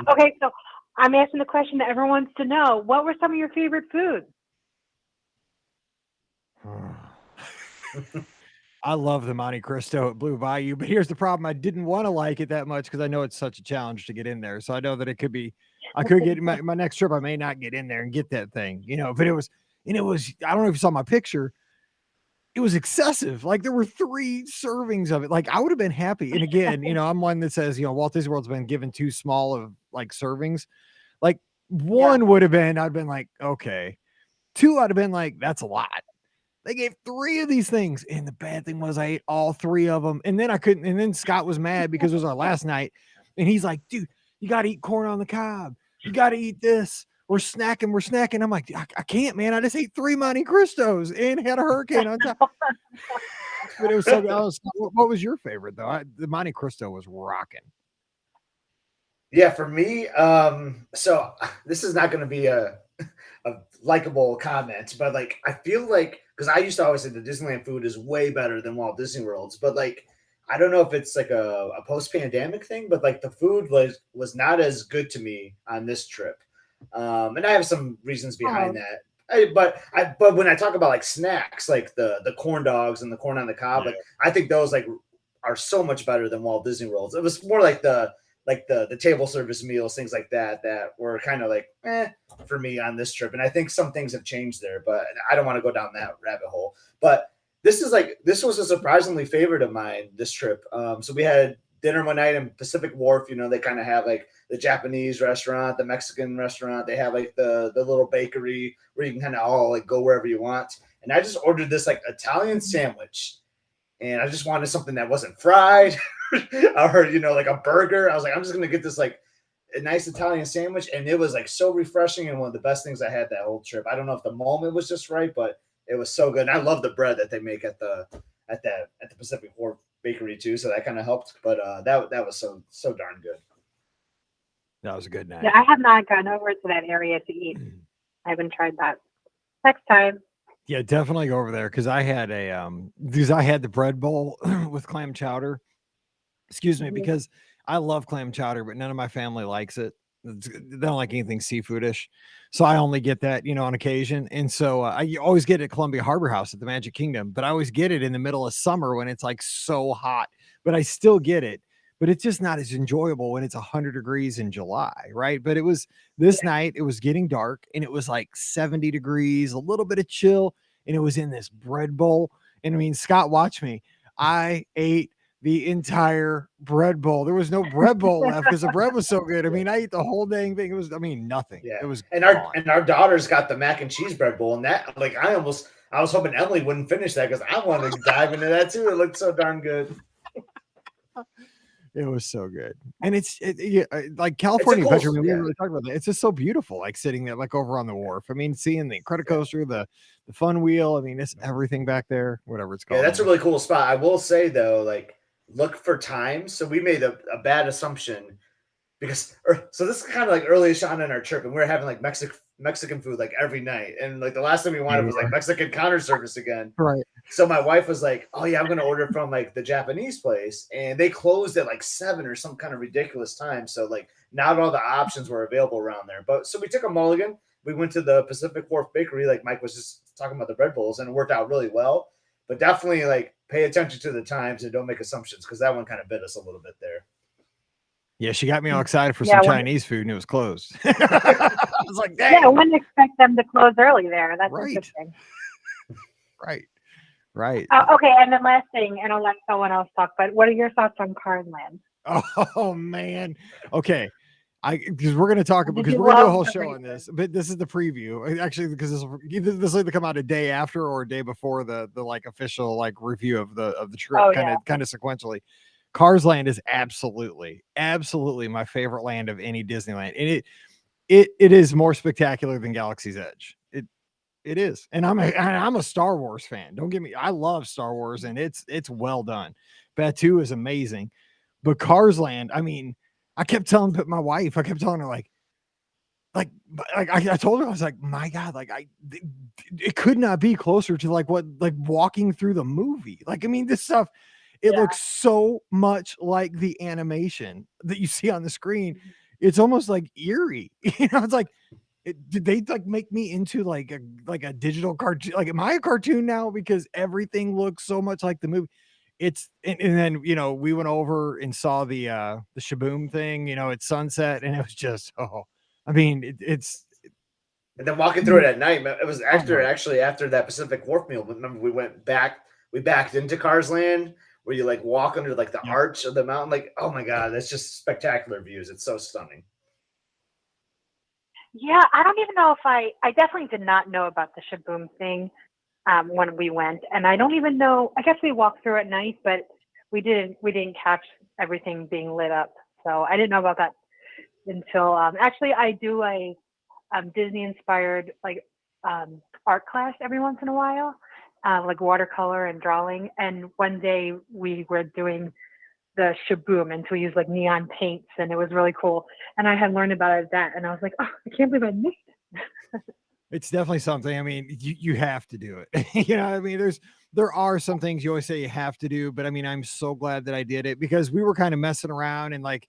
Okay, so I'm asking the question that everyone wants to know. What were some of your favorite foods? I love the Monte Cristo at Blue Bayou, but here's the problem. I didn't want to like it that much because I know it's such a challenge to get in there. So I know that I could get my next trip. I may not get in there and get that thing, but it was, I don't know if you saw my picture. It was excessive. Like, there were 3 servings of it. Like, I would have been happy. And again, I'm one that says, Walt Disney World's been given too small of like servings. Like, one would have been, I'd been like, okay. 2, I'd have been like, that's a lot. They gave 3 of these things. And the bad thing was I ate all 3 of them. And then I couldn't. And then Scott was mad because it was our last night. And he's like, dude, you got to eat corn on the cob. You got to eat this. We're snacking. I'm like, I can't, man. I just ate 3 Monte Cristos and had a hurricane on top. But it was so good. What was your favorite, though? The Monte Cristo was rocking. Yeah, for me, so this is not going to be a likable comment, but like, I feel like, because I used to always say the Disneyland food is way better than Walt Disney World's, but like, I don't know if it's like a post-pandemic thing, but like the food was not as good to me on this trip. And I have some reasons behind that. But when I talk about like snacks, like the corn dogs and the corn on the cob, like I think those like are so much better than Walt Disney World's. It was more like the table service meals, things like that were kind of like for me on this trip. And I think some things have changed there, but I don't want to go down that rabbit hole. But this was a surprisingly favorite of mine this trip. So we had dinner one night in Pacific Wharf. You know, they kind of have like the Japanese restaurant, the Mexican restaurant. They have like the little bakery where you can kind of all like go wherever you want. And I just ordered this like Italian sandwich, and I just wanted something that wasn't fried or, you know, like a burger. I was like, I'm just going to get this like a nice Italian sandwich. And it was like so refreshing and one of the best things I had that whole trip. I don't know if the moment was just right, but it was so good. And I love the bread that they make at the Pacific Wharf Bakery too. So that kind of helped. But that was so darn good. That was a good night. Yeah, I have not gone over to that area to eat. I haven't tried that. Next time. Yeah, definitely go over there because I had the bread bowl with clam chowder. Excuse me, because I love clam chowder, but none of my family likes it. They don't like anything seafoodish, so I only get that, you know, on occasion. And so I always get it at Columbia Harbor House at the Magic Kingdom, but I always get it in the middle of summer when it's like so hot. But I still get it. But it's just not as enjoyable when it's 100 degrees in July, right? But it was this night, it was getting dark and it was like 70 degrees, a little bit of chill, and it was in this bread bowl. And I mean, Scott, watch me. I ate the entire bread bowl. There was no bread bowl left because the bread was so good. I mean, I ate the whole dang thing. It was, I mean, nothing. Yeah. It was and our daughters got the mac and cheese bread bowl, and that like I was hoping Emily wouldn't finish that because I wanted to dive into that too. It looked so darn good. It was so good. And like California Adventure, we really talked about that. It's just so beautiful, like sitting there, like over on the wharf. I mean, seeing the credit coaster, the fun wheel. I mean, it's everything back there, whatever it's called. Yeah, that's a really cool spot. I will say though, like look for time. So we made a bad assumption because, so this is kind of like early on in our trip, and we were having like Mexican food like every night. And like the last thing we wanted was like Mexican counter service again. Right. So my wife was like, oh yeah, I'm going to order from like the Japanese place. And they closed at like 7 or some kind of ridiculous time. So like not all the options were available around there. But so we took a mulligan. We went to the Pacific Wharf Bakery, like Mike was just talking about the bread bowls, and it worked out really well. But definitely like pay attention to the times and don't make assumptions because that one kind of bit us a little bit there. Yeah, she got me all excited for some Chinese food and it was closed. I was like, dang. Yeah, I wouldn't expect them to close early there. That's interesting. Right. Okay, and then last thing, and I'll let someone else talk, but what are your thoughts on Cars Land? Oh, man. Okay. Because we're going to talk about, because we're going to do a whole show on this, but this is the preview. Actually, because this will either come out a day after or a day before the like official like review of the trip, kind of sequentially. Cars Land is absolutely my favorite land of any Disneyland. And it is more spectacular than Galaxy's Edge. It is. And I'm a Star Wars fan. Don't get me. I love Star Wars and it's well done. Batuu is amazing. But Cars Land, I mean, I kept telling my wife, I told her I told her, I was like, my God, like it could not be closer to like walking through the movie. Like, I mean, this stuff, it looks so much like the animation that you see on the screen. It's almost like eerie. You know, it's like, did they like make me into like a digital cartoon? Like, am I a cartoon now? Because everything looks so much like the movie. It's and then, you know, we went over and saw the Shaboom thing, you know, at sunset, and it was just, I mean, it's and then walking through it at night, it was after that Pacific Wharf meal. Remember, we backed into Cars Land where you like walk under like the arch of the mountain. Like, oh my God, that's just spectacular views. It's so stunning. Yeah, I don't even know if I definitely did not know about the Shaboom thing when we went, and I don't even know. I guess we walked through at night, but we didn't catch everything being lit up, so I didn't know about that until actually I do a Disney inspired like art class every once in a while, like watercolor and drawing. And one day we were doing the Shaboom, and so we used like neon paints, and it was really cool. And I had learned about that, and I was like, oh, I can't believe I missed it. It's definitely something. I mean, you have to do it. You know, I mean, there are some things you always say you have to do, but I mean, I'm so glad that I did it because we were kind of messing around and like,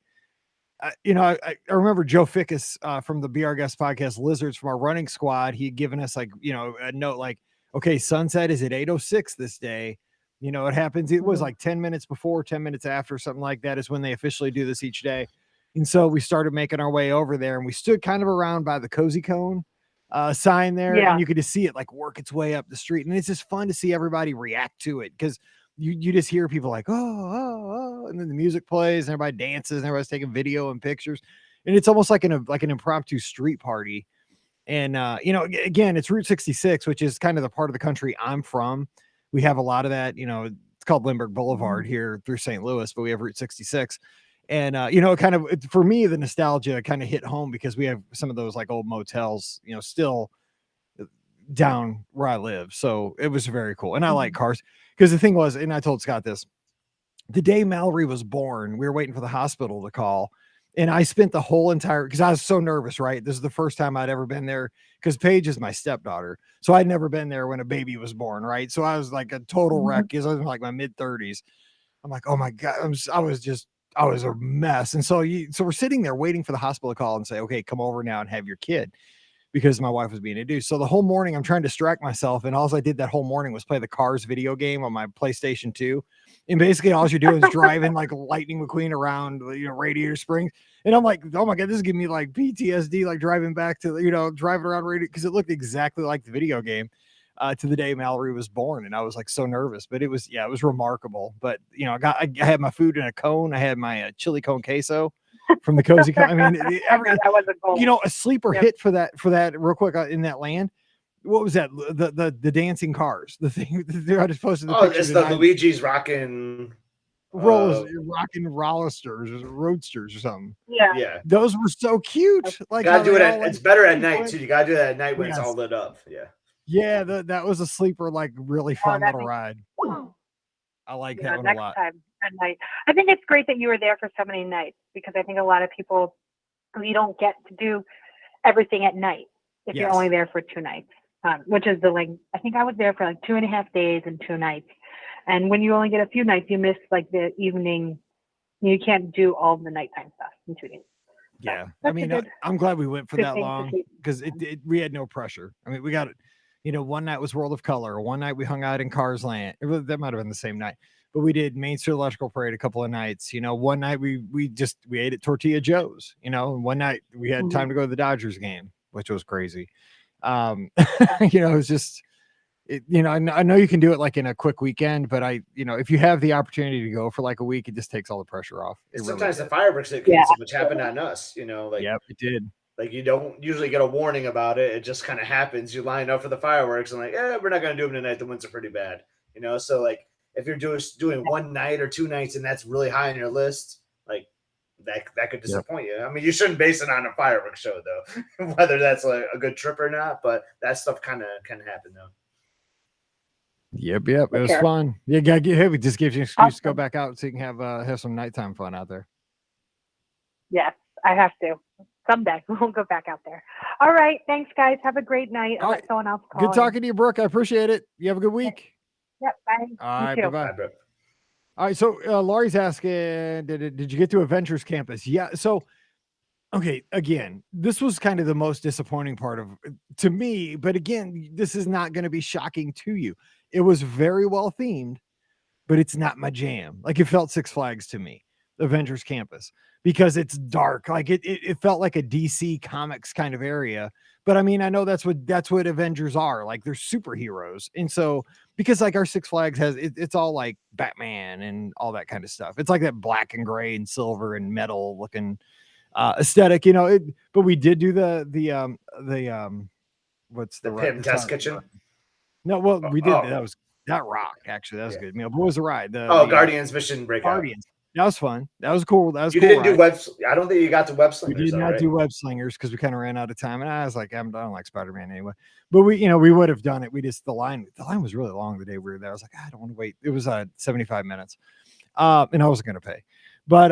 you know, I remember Joe Fickus from the Be Our Guest podcast, Lizards, from our running squad. He had given us like, you know, a note like, okay, sunset is at 8:06 this day. You know, it happens. It was like 10 minutes before, 10 minutes after, something like that is when they officially do this each day. And so we started making our way over there, and we stood kind of around by the Cozy Cone sign there, and you could just see it like work its way up the street. And it's just fun to see everybody react to it because you just hear people like, oh, and then the music plays and everybody dances and everybody's taking video and pictures. And it's almost like an impromptu street party. And, again, it's Route 66, which is kind of the part of the country I'm from. We have a lot of that, it's called Lindbergh Boulevard here through St. Louis, but we have Route 66. And, kind of for me, the nostalgia kind of hit home because we have some of those like old motels, still down where I live. So it was very cool. And I like cars because the thing was, and I told Scott this, the day Mallory was born, we were waiting for the hospital to call. And I spent the whole entire, because I was so nervous, right? This is the first time I'd ever been there because Paige is my stepdaughter. So I'd never been there when a baby was born, right? So I was like a total wreck because I was in like my mid 30s. I'm like, oh my God, I was a mess. And so we're sitting there waiting for the hospital to call and say, okay, come over now and have your kid, because my wife was being induced. So the whole morning I'm trying to distract myself. And all I did that whole morning was play the Cars video game on my PlayStation 2. And basically all you're doing is driving like Lightning McQueen around, Radiator Springs. And I'm like, oh my God, this is giving me like PTSD, like driving back to, driving around Radiator, because it looked exactly like the video game to the day Mallory was born. And I was like so nervous, but it was remarkable. But, I had my food in a cone. I had my chili cone queso from the Cozy Cone. I mean, that was a goal. a sleeper hit for that real quick in that land. What was that? The dancing cars, the thing I just posted. It's the Luigi's rocking rollisters or roadsters or something. Yeah. Those were so cute. Like, gotta do it. It's better at night too. You gotta do that at night when it's all lit up. Yeah. Yeah, that was a sleeper, like really fun little ride. I like that one a lot. Time at night. I think it's great that you were there for so many nights, because I think a lot of people, you don't get to do everything at night if you're only there for 2 nights. Which is I think I was there for like 2.5 days and 2 nights. And when you only get a few nights, you miss like the evening. You can't do all the nighttime stuff in 2 days. Yeah. I mean, I'm glad we went for that long because we had no pressure. I mean, we got, one night was World of Color. One night we hung out in Cars Land. That might've been the same night, but we did Main Street Electrical Parade a couple of nights. One night we ate at Tortilla Joe's, and one night we had time to go to the Dodgers game, which was crazy. It's just, I know you can do it like in a quick weekend, but if you have the opportunity to go for like a week, it just takes all the pressure off. Sometimes the fireworks which happened on us, yep, it did. Like you don't usually get a warning about it. It just kind of happens. You line up for the fireworks and we're not going to do them tonight. The winds are pretty bad, So like if you're doing 1 night or 2 nights and that's really high on your list, like that could disappoint you. I mean, you shouldn't base it on a fireworks show though, whether that's like a good trip or not. But that stuff kind of happen though. Yep. It was fun. Yeah, it just gives you an excuse to go back out so you can have some nighttime fun out there. Yes, I have to. Someday we'll go back out there. All right. Thanks, guys. Have a great night. I'll let someone else call. Good talking to you, Brooke. I appreciate it. You have a good week. Yep. Bye. All right. Bye-bye. Bye, all right. So Laurie's asking, did you get to Avengers Campus? Yeah. So, okay. Again, this was kind of the most disappointing part to me, but again, this is not going to be shocking to you. It was very well themed, but it's not my jam. Like it felt Six Flags to me, Avengers Campus, because it's dark. Like it felt like a DC Comics kind of area. But I mean, I know that's what Avengers are. Like they're superheroes. And so, because like our Six Flags has, it's all like Batman and all that kind of stuff. It's like that black and gray and silver and metal looking aesthetic, but we did do the what's the Pim Test Kitchen? No, well, we did. That was that rock. Actually, that was good. What was the ride? Guardians Mission Breakout. Guardians. That was fun. That was cool. You didn't do web. I don't think you got to Web Slingers. We did not do Web Slingers because we kind of ran out of time, and I was like, I don't like Spider-Man anyway. But we would have done it. We just the line was really long the day we were there. I was like, I don't want to wait. It was 75 minutes, and I wasn't going to pay. But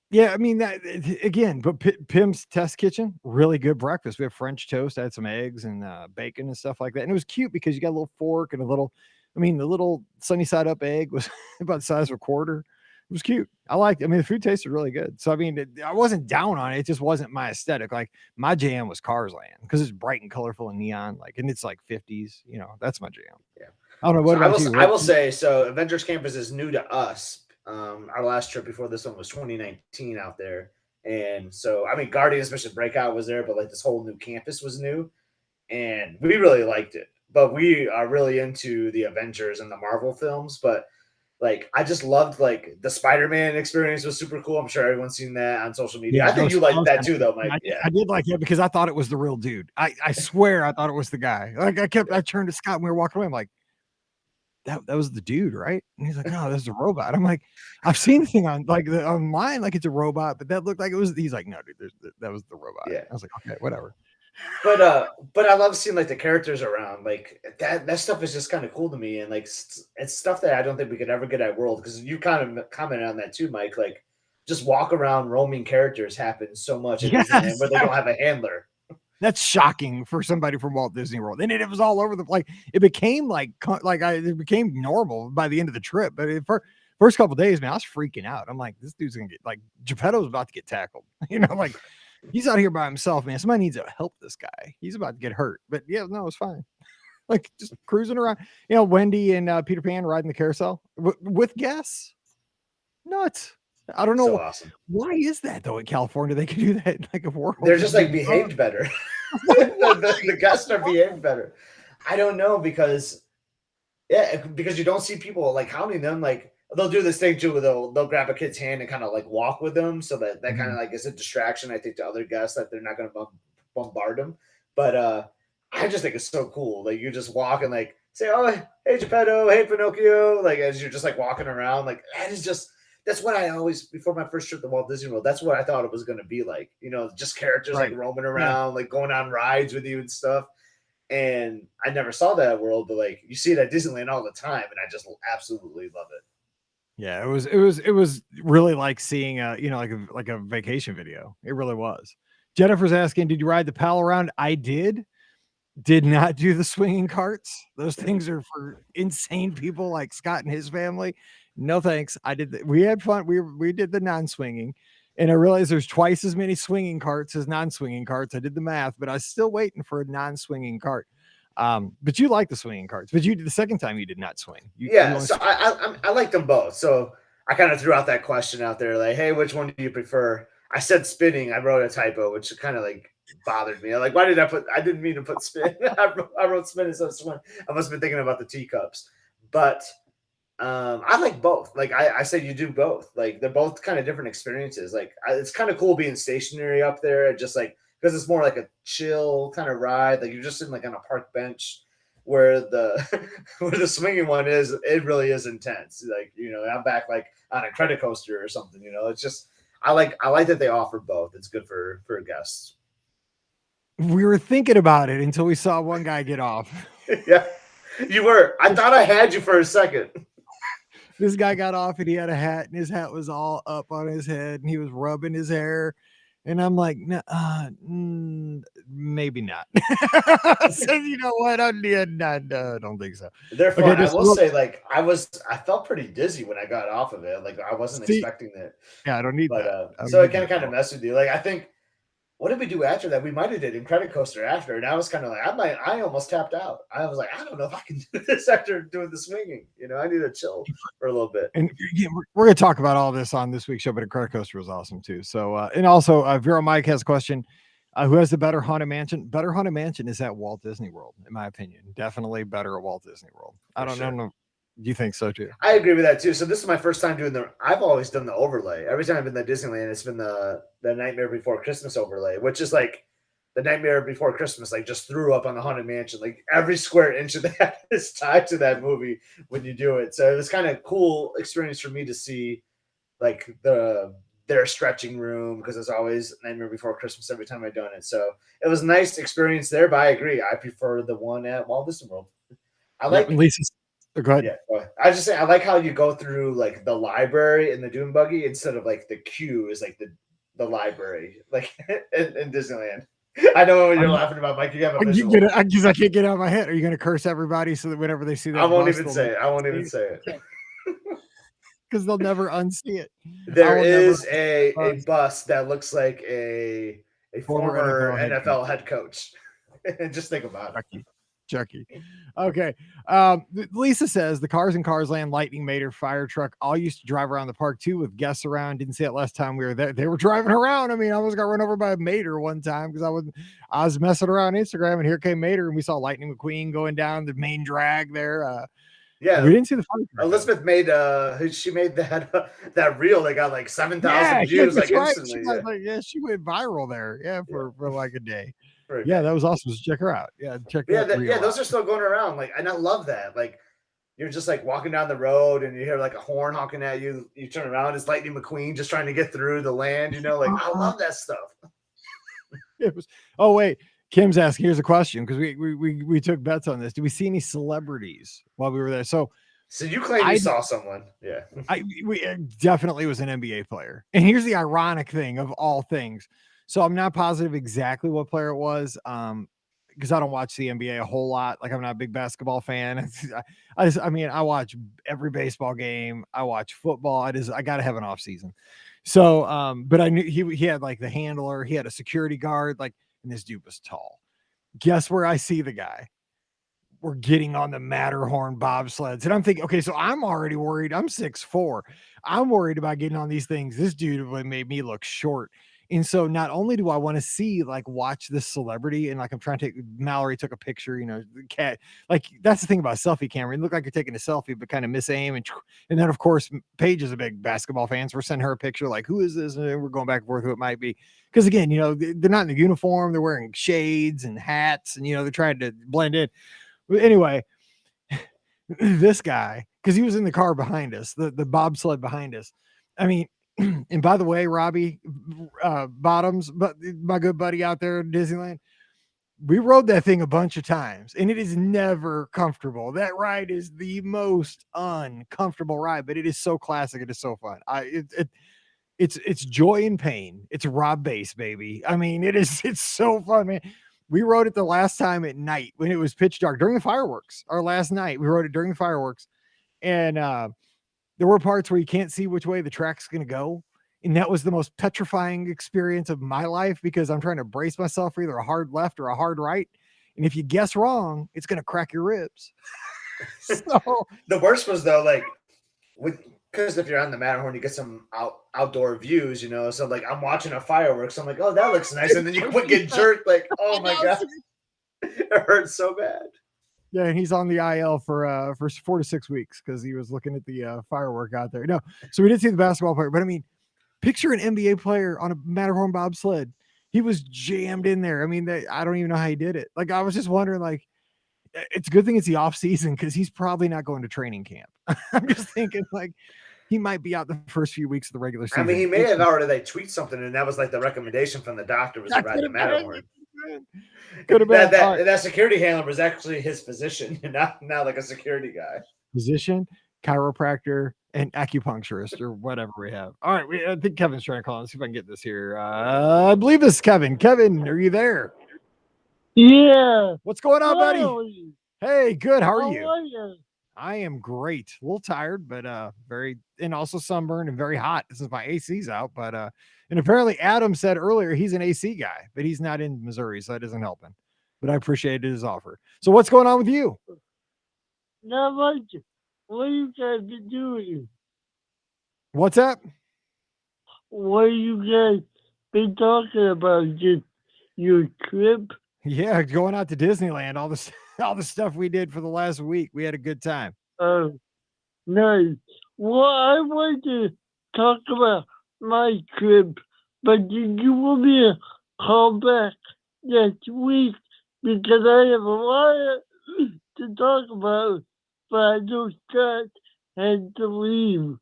yeah, I mean that again. But Pim's Test Kitchen, really good breakfast. We have French toast. I had some eggs and bacon and stuff like that, and it was cute because you got a little fork and the little sunny side up egg was about the size of a quarter. It was cute. The food tasted really good. So, I mean, I wasn't down on it. It just wasn't my aesthetic. Like my jam was Cars Land because it's bright and colorful and neon, and it's like 50s, that's my jam. Yeah. I don't know. What about you? I will say, so Avengers Campus is new to us. Our last trip before this one was 2019 out there. And so, I mean, Guardians Mission Breakout was there, but like this whole new campus was new and we really liked it. but we are really into the Avengers and the Marvel films. But like, I just loved like the Spider-Man experience was super cool. I'm sure everyone's seen that on social media. I think you like that too, though, Mike. I did like it because I thought it was the real dude. I swear I thought it was the guy. Like I turned to Scott and we were walking away. I'm like, that was the dude, right? And he's like, no, that's a robot. I'm like, I've seen the thing on like online, like it's a robot, but that looked like it was. He's like, no, dude, that was the robot. Yeah. I was like, okay, whatever. But I love seeing like the characters around. Like that stuff is just kind of cool to me, and like it's stuff that I don't think we could ever get at World, because you kind of commented on that too, Mike. Like just walk around roaming characters happen so much at Disneyland where they don't have a handler. That's shocking for somebody from Walt Disney World. And it was all over the place. It became it became normal by the end of the trip. But for first couple of days, man, I was freaking out. I'm like, this dude's gonna get like Geppetto's about to get tackled. You know, like he's out here by himself, man. Somebody needs to help this guy. He's about to get hurt. But yeah, no, it's fine. Like just cruising around. You know, Wendy and Peter Pan riding the carousel with guests. Nuts. I don't know. So awesome. Why is that though? In California, they can do that like a world. They're just like behaved better. the guests are behaved better. I don't know, because you don't see people like hounding them. Like they'll do this thing too where they'll grab a kid's hand and kind of like walk with them, so that kind of like is a distraction, I think, to other guests, that they're not going to bombard them. But I just think it's so cool. Like you just walk and like say, oh, hey Geppetto, hey Pinocchio, like as you're just like walking around. Like that's what I always, before my first trip to Walt Disney World, that's what I thought it was going to be like. You know, just characters like roaming around, like going on rides with you and stuff. And I never saw that at World, but like you see it at Disneyland all the time, and I just absolutely love it. Yeah, it was really like seeing like a vacation video. It really was. Jennifer's asking, did you ride the pal around? I did. Did not do the swinging carts. Those things are for insane people like Scott and his family. No thanks. We had fun. We did the non-swinging, and I realized there's twice as many swinging carts as non-swinging carts. I did the math, but I was still waiting for a non-swinging cart. But you like the swinging carts, but the second time you did not swing. So I like them both. So I kind of threw out that question out there, like, hey, which one do you prefer? I said spinning. I wrote a typo, which kind of like bothered me. I'm like, why did I didn't mean to put spin. I wrote spin instead of swing. I must have been thinking about the teacups. But I like both. Like I said, you do both. Like they're both kind of different experiences. Like it's kind of cool being stationary up there, just like, because it's more like a chill kind of ride. Like you're just sitting like on a park bench, where the swinging one is, it really is intense. Like, you know, I'm back like on a credit coaster or something. You know, it's just I like that they offer both. It's good for guests. We were thinking about it until we saw one guy get off. Yeah, you were. I thought I had you for a second. This guy got off and he had a hat, and his hat was all up on his head, and he was rubbing his hair. And I'm like, maybe not. I said, you know what? I don't think so. They're fun. Okay, I will say, like, I felt pretty dizzy when I got off of it. Like, I wasn't expecting that. Yeah, I don't need that. So it kind of messed with you. Like, I think, what did we do after that? We might have did in credit coaster after, and I was kind of like, I almost tapped out. I was like, I don't know if I can do this after doing the swinging. You know, I need to chill for a little bit. And we're going to talk about all this on this week's show, but a credit coaster was awesome too. So, and also, Vero Mike has a question: who has the better haunted mansion? Better haunted mansion is at Walt Disney World, in my opinion. Definitely better at Walt Disney World. I don't know. You think so too? I agree with that too. So this is my first time doing I've always done the overlay. Every time I've been to Disneyland, it's been the Nightmare Before Christmas overlay, which is like the Nightmare Before Christmas, like just threw up on the Haunted Mansion. Like every square inch of that is tied to that movie when you do it. So it was kind of cool experience for me to see like their stretching room, because it's always Nightmare Before Christmas every time I've done it. So it was a nice experience there, but I agree. I prefer the one at Walt Disney World. I like Lisa's. Go ahead. Yeah, go ahead. I was just saying, I like how you go through like the library in the Dune Buggy instead of like the queue is like the library, like in Disneyland. I know what you're laughing about, Mike. You have a visual. I can't get out of my head. Are you going to curse everybody so that whenever they see that, I won't even say it. Because they'll never unsee it. There is a bus that looks like a former NFL head coach. Just think about it. Chucky. Okay. Lisa says the Cars and Cars Land Lightning Mater fire truck all used to drive around the park too with guests around. Didn't see it last time we were there. They were driving around. I mean, I almost got run over by a Mater one time because I was messing around Instagram and here came Mater and we saw Lightning McQueen going down the main drag there. Yeah, we didn't see the fire truck. Elizabeth made she made that reel that got like 7,000 views like instantly. She went viral there. Yeah, for like a day. Very yeah, good. that was awesome. So check her out. Yeah, those are still going around. Like, and I love that. Like, you're just like walking down the road and you hear like a horn honking at you. You turn around, it's Lightning McQueen just trying to get through the land. You know, like I love that stuff. It was. Oh wait, Kim's asking. Here's a question because we took bets on this. Did we see any celebrities while we were there? So you claim you saw someone. Yeah, we definitely was an NBA player. And here's the ironic thing of all things. So I'm not positive exactly what player it was, because I don't watch the NBA a whole lot. Like I'm not a big basketball fan. I watch every baseball game. I watch football. I got to have an off season. So, but I knew he had like the handler. He had a security guard. Like, and this dude was tall. Guess where I see the guy? We're getting on the Matterhorn bobsleds, and I'm thinking, okay, so I'm already worried. I'm 6'4". I'm worried about getting on these things. This dude made me look short. And so not only do I want to see, like, watch this celebrity and like, I'm trying to Mallory took a picture, the cat, like that's the thing about a selfie camera. You look like you're taking a selfie, but kind of miss aim. And then of course, Paige is a big basketball fan. So we're sending her a picture like, who is this? And then we're going back and forth who it might be. Cause again, they're not in the uniform. They're wearing shades and hats and, they're trying to blend in. But anyway, this guy, cause he was in the car behind us, the bobsled behind us. I mean, and by the way, Robbie Bottoms, but my good buddy out there in Disneyland, we rode that thing a bunch of times and it is never comfortable. That ride is the most uncomfortable ride, but it is so classic. It is so fun. It's joy and pain. It's Rob Base, baby. I mean, it's so fun, man. We rode it the last time at night when it was pitch dark during the fireworks. Our last night, we rode it during the fireworks, and there were parts where you can't see which way the track's going to go. And that was the most petrifying experience of my life because I'm trying to brace myself for either a hard left or a hard right. And if you guess wrong, it's going to crack your ribs. So the worst was though, like because if you're on the Matterhorn, you get some outdoor views, So like I'm watching a fireworks. I'm like, oh, that looks nice. And then you get jerked like, oh my God. It hurts so bad. Yeah, and he's on the IL for 4 to 6 weeks because he was looking at the firework out there. No, so we did see the basketball player, but I mean, picture an NBA player on a Matterhorn bobsled. He was jammed in there. I mean, I don't even know how he did it. Like, I was just wondering, like, it's a good thing it's the off season because he's probably not going to training camp. I'm just thinking, like, he might be out the first few weeks of the regular season. I mean, he may have already tweet something, and that was like the recommendation from the doctor was to ride the Matterhorn. Could have been that security handler was actually his physician, not like a security guy. Physician, chiropractor, and acupuncturist, or whatever we have. All right, I think Kevin's trying to call. Let's see if I can get this here. I believe this is Kevin. Kevin, are you there? Yeah. What's going on, buddy? You? Hey, good. How are you? How are you? I am great. A little tired, but and also sunburned and very hot. This is my AC's out, but and apparently Adam said earlier he's an AC guy, but he's not in Missouri, so that doesn't help him. But I appreciated his offer. So what's going on with you? Not much. What are you guys been doing? What's up? What are you guys been talking about? Just your trip? Yeah, going out to Disneyland. All the stuff we did for the last week. We had a good time. Nice. Well, I want to talk about my trip, but did you want me to call back next week? Because I have a lot to talk about, but I know Scott had to leave.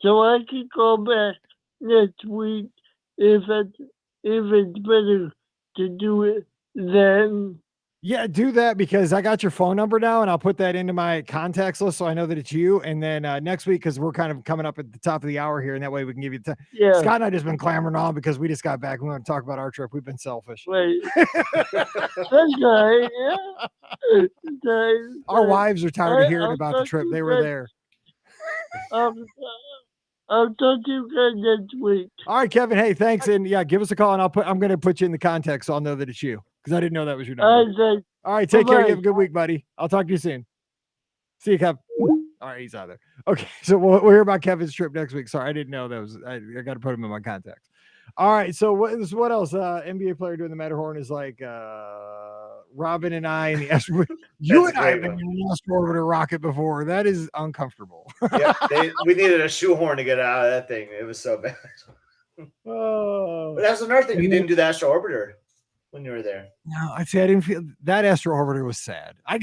So I can call back next week if it's better to do it then. Yeah, do that because I got your phone number now and I'll put that into my contacts list so I know that it's you. And then next week, because we're kind of coming up at the top of the hour here, and that way we can give you time. Yeah. Scott and I just been clamoring on because we just got back. We want to talk about our trip. We've been selfish. Right. That's right. Yeah. Our wives are tired of hearing about the trip. They were there. I'll talk to you guys next week. All right, Kevin. Hey, thanks. And yeah, give us a call and I'm going to put you in the context so I'll know that it's you because I didn't know that was your number. All right, take care. You Bye-bye. have a good week, buddy. I'll talk to you soon. See you, Kev. All right, he's out there. Okay, so we'll hear about Kevin's trip next week. Sorry, I didn't know that was. I got to put him in my contacts. All right, so what else? NBA player doing the Matterhorn is like Robin and I and the Astro. You and I have been in an Astro Orbiter rocket before. That is uncomfortable. Yeah, we needed a shoehorn to get out of that thing. It was so bad. Oh, But that's another thing. You didn't do the Astro Orbiter when you were there. no, I say I didn't feel that Astro Orbiter was sad. I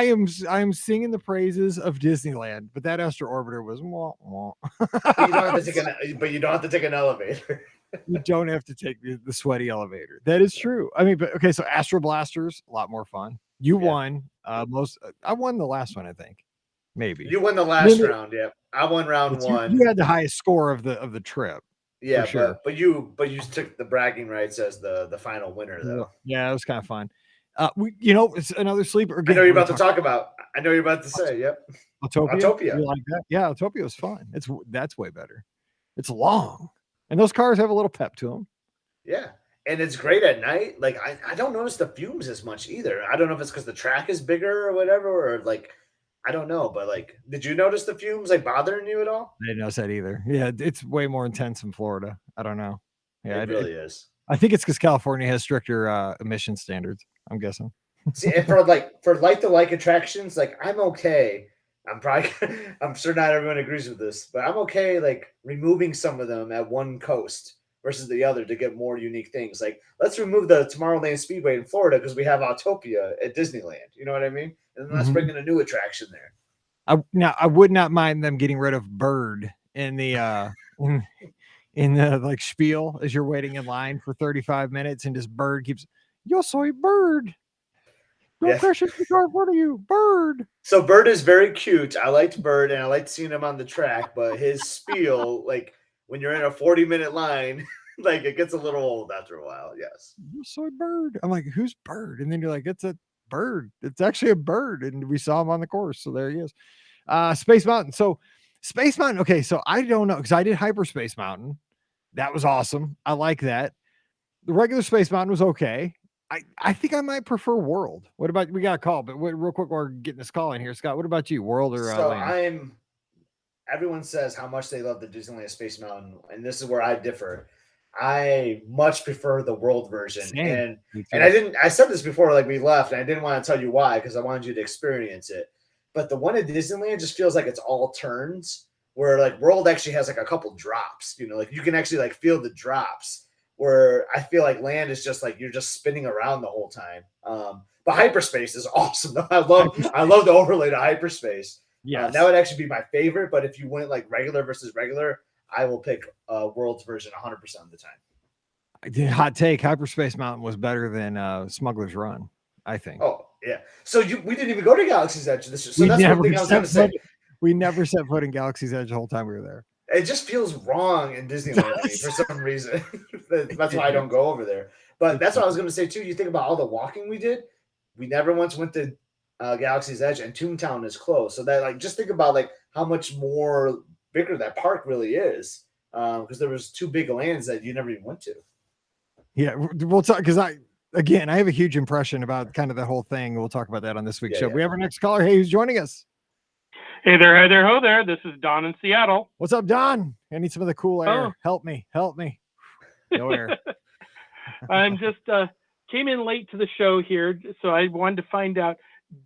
am singing the praises of Disneyland, but that Astro Orbiter was wah, wah. But you don't have to take an elevator. You don't have to take the sweaty elevator. That is true. I mean, but okay, so Astro Blasters, a lot more fun. You won I won the last one, I think. Maybe. You won the last round, yeah. I won round one. You had the highest score of the trip. Yeah, sure. but you took the bragging rights as the final winner, though. Yeah, it was kind of fun. It's another sleeper. Again, I know you're about to talk about. I know you're about to say. Yep. Autopia. You like that? Yeah, Autopia was fun. That's way better. It's long, and those cars have a little pep to them. Yeah, and it's great at night. Like I don't notice the fumes as much either. I don't know if it's because the track is bigger or whatever, or like I don't know. But like, did you notice the fumes like bothering you at all? I didn't notice that either. Yeah, it's way more intense in Florida. I don't know. Yeah, it really is. I think it's because California has stricter emission standards. I'm guessing. See, and for like attractions, like I'm okay. I'm sure not everyone agrees with this, but I'm okay like removing some of them at one coast versus the other to get more unique things. Like let's remove the Tomorrowland Speedway in Florida because we have Autopia at Disneyland. You know what I mean? And then let's bring in a new attraction there. I would not mind them getting rid of Bird in the in the like spiel as you're waiting in line for 35 minutes and just Bird keeps, yo soy Bird. Don't crash into the car in front of you, Bird. So Bird is very cute. I liked Bird and I liked seeing him on the track, but his spiel, like when you're in a 40-minute line, like it gets a little old after a while. Yes. Yo soy Bird. I'm like, who's Bird? And then you're like, it's a bird. It's actually a bird. And we saw him on the course. So there he is. Space Mountain. So Space Mountain. Okay. So I don't know because I did Hyperspace Mountain. That was awesome. I like that. The regular Space Mountain was okay. I think I might prefer World. What about, we got a call, but real quick, we're getting this call in here. Scott, what about you? World or Land? Everyone says how much they love the Disneyland Space Mountain. And this is where I differ. I much prefer the World version. Same. And I said this before, like we left, and I didn't want to tell you why, because I wanted you to experience it. But the one at Disneyland just feels like it's all turns, where like World actually has like a couple drops, like you can actually like feel the drops, where I feel like Land is just like, you're just spinning around the whole time. But Hyperspace is awesome. I love the overlay to Hyperspace. Yeah, that would actually be my favorite. But if you went like regular versus regular, I will pick World's version 100% of the time. Hot take: Hyperspace Mountain was better than Smuggler's Run, I think. Oh yeah. So we didn't even go to Galaxy's Edge this year. So that's one thing I was going to say. We never set foot in Galaxy's Edge the whole time we were there. It just feels wrong in Disneyland to me for some reason. That's why I don't go over there. But that's what I was going to say too. You think about all the walking we did. We never once went to Galaxy's Edge, and Toontown is closed. So that like just think about like how much more bigger that park really is, because there was two big lands that you never even went to. Yeah, we'll talk because I have a huge impression about kind of the whole thing. We'll talk about that on this week's show. We have our next caller. Hey, who's joining us? Hey there, hi there, ho there. This is Don in Seattle. What's up, Don? I need some of the cool air. Oh. Help me. No air. I'm just came in late to the show here, so I wanted to find out,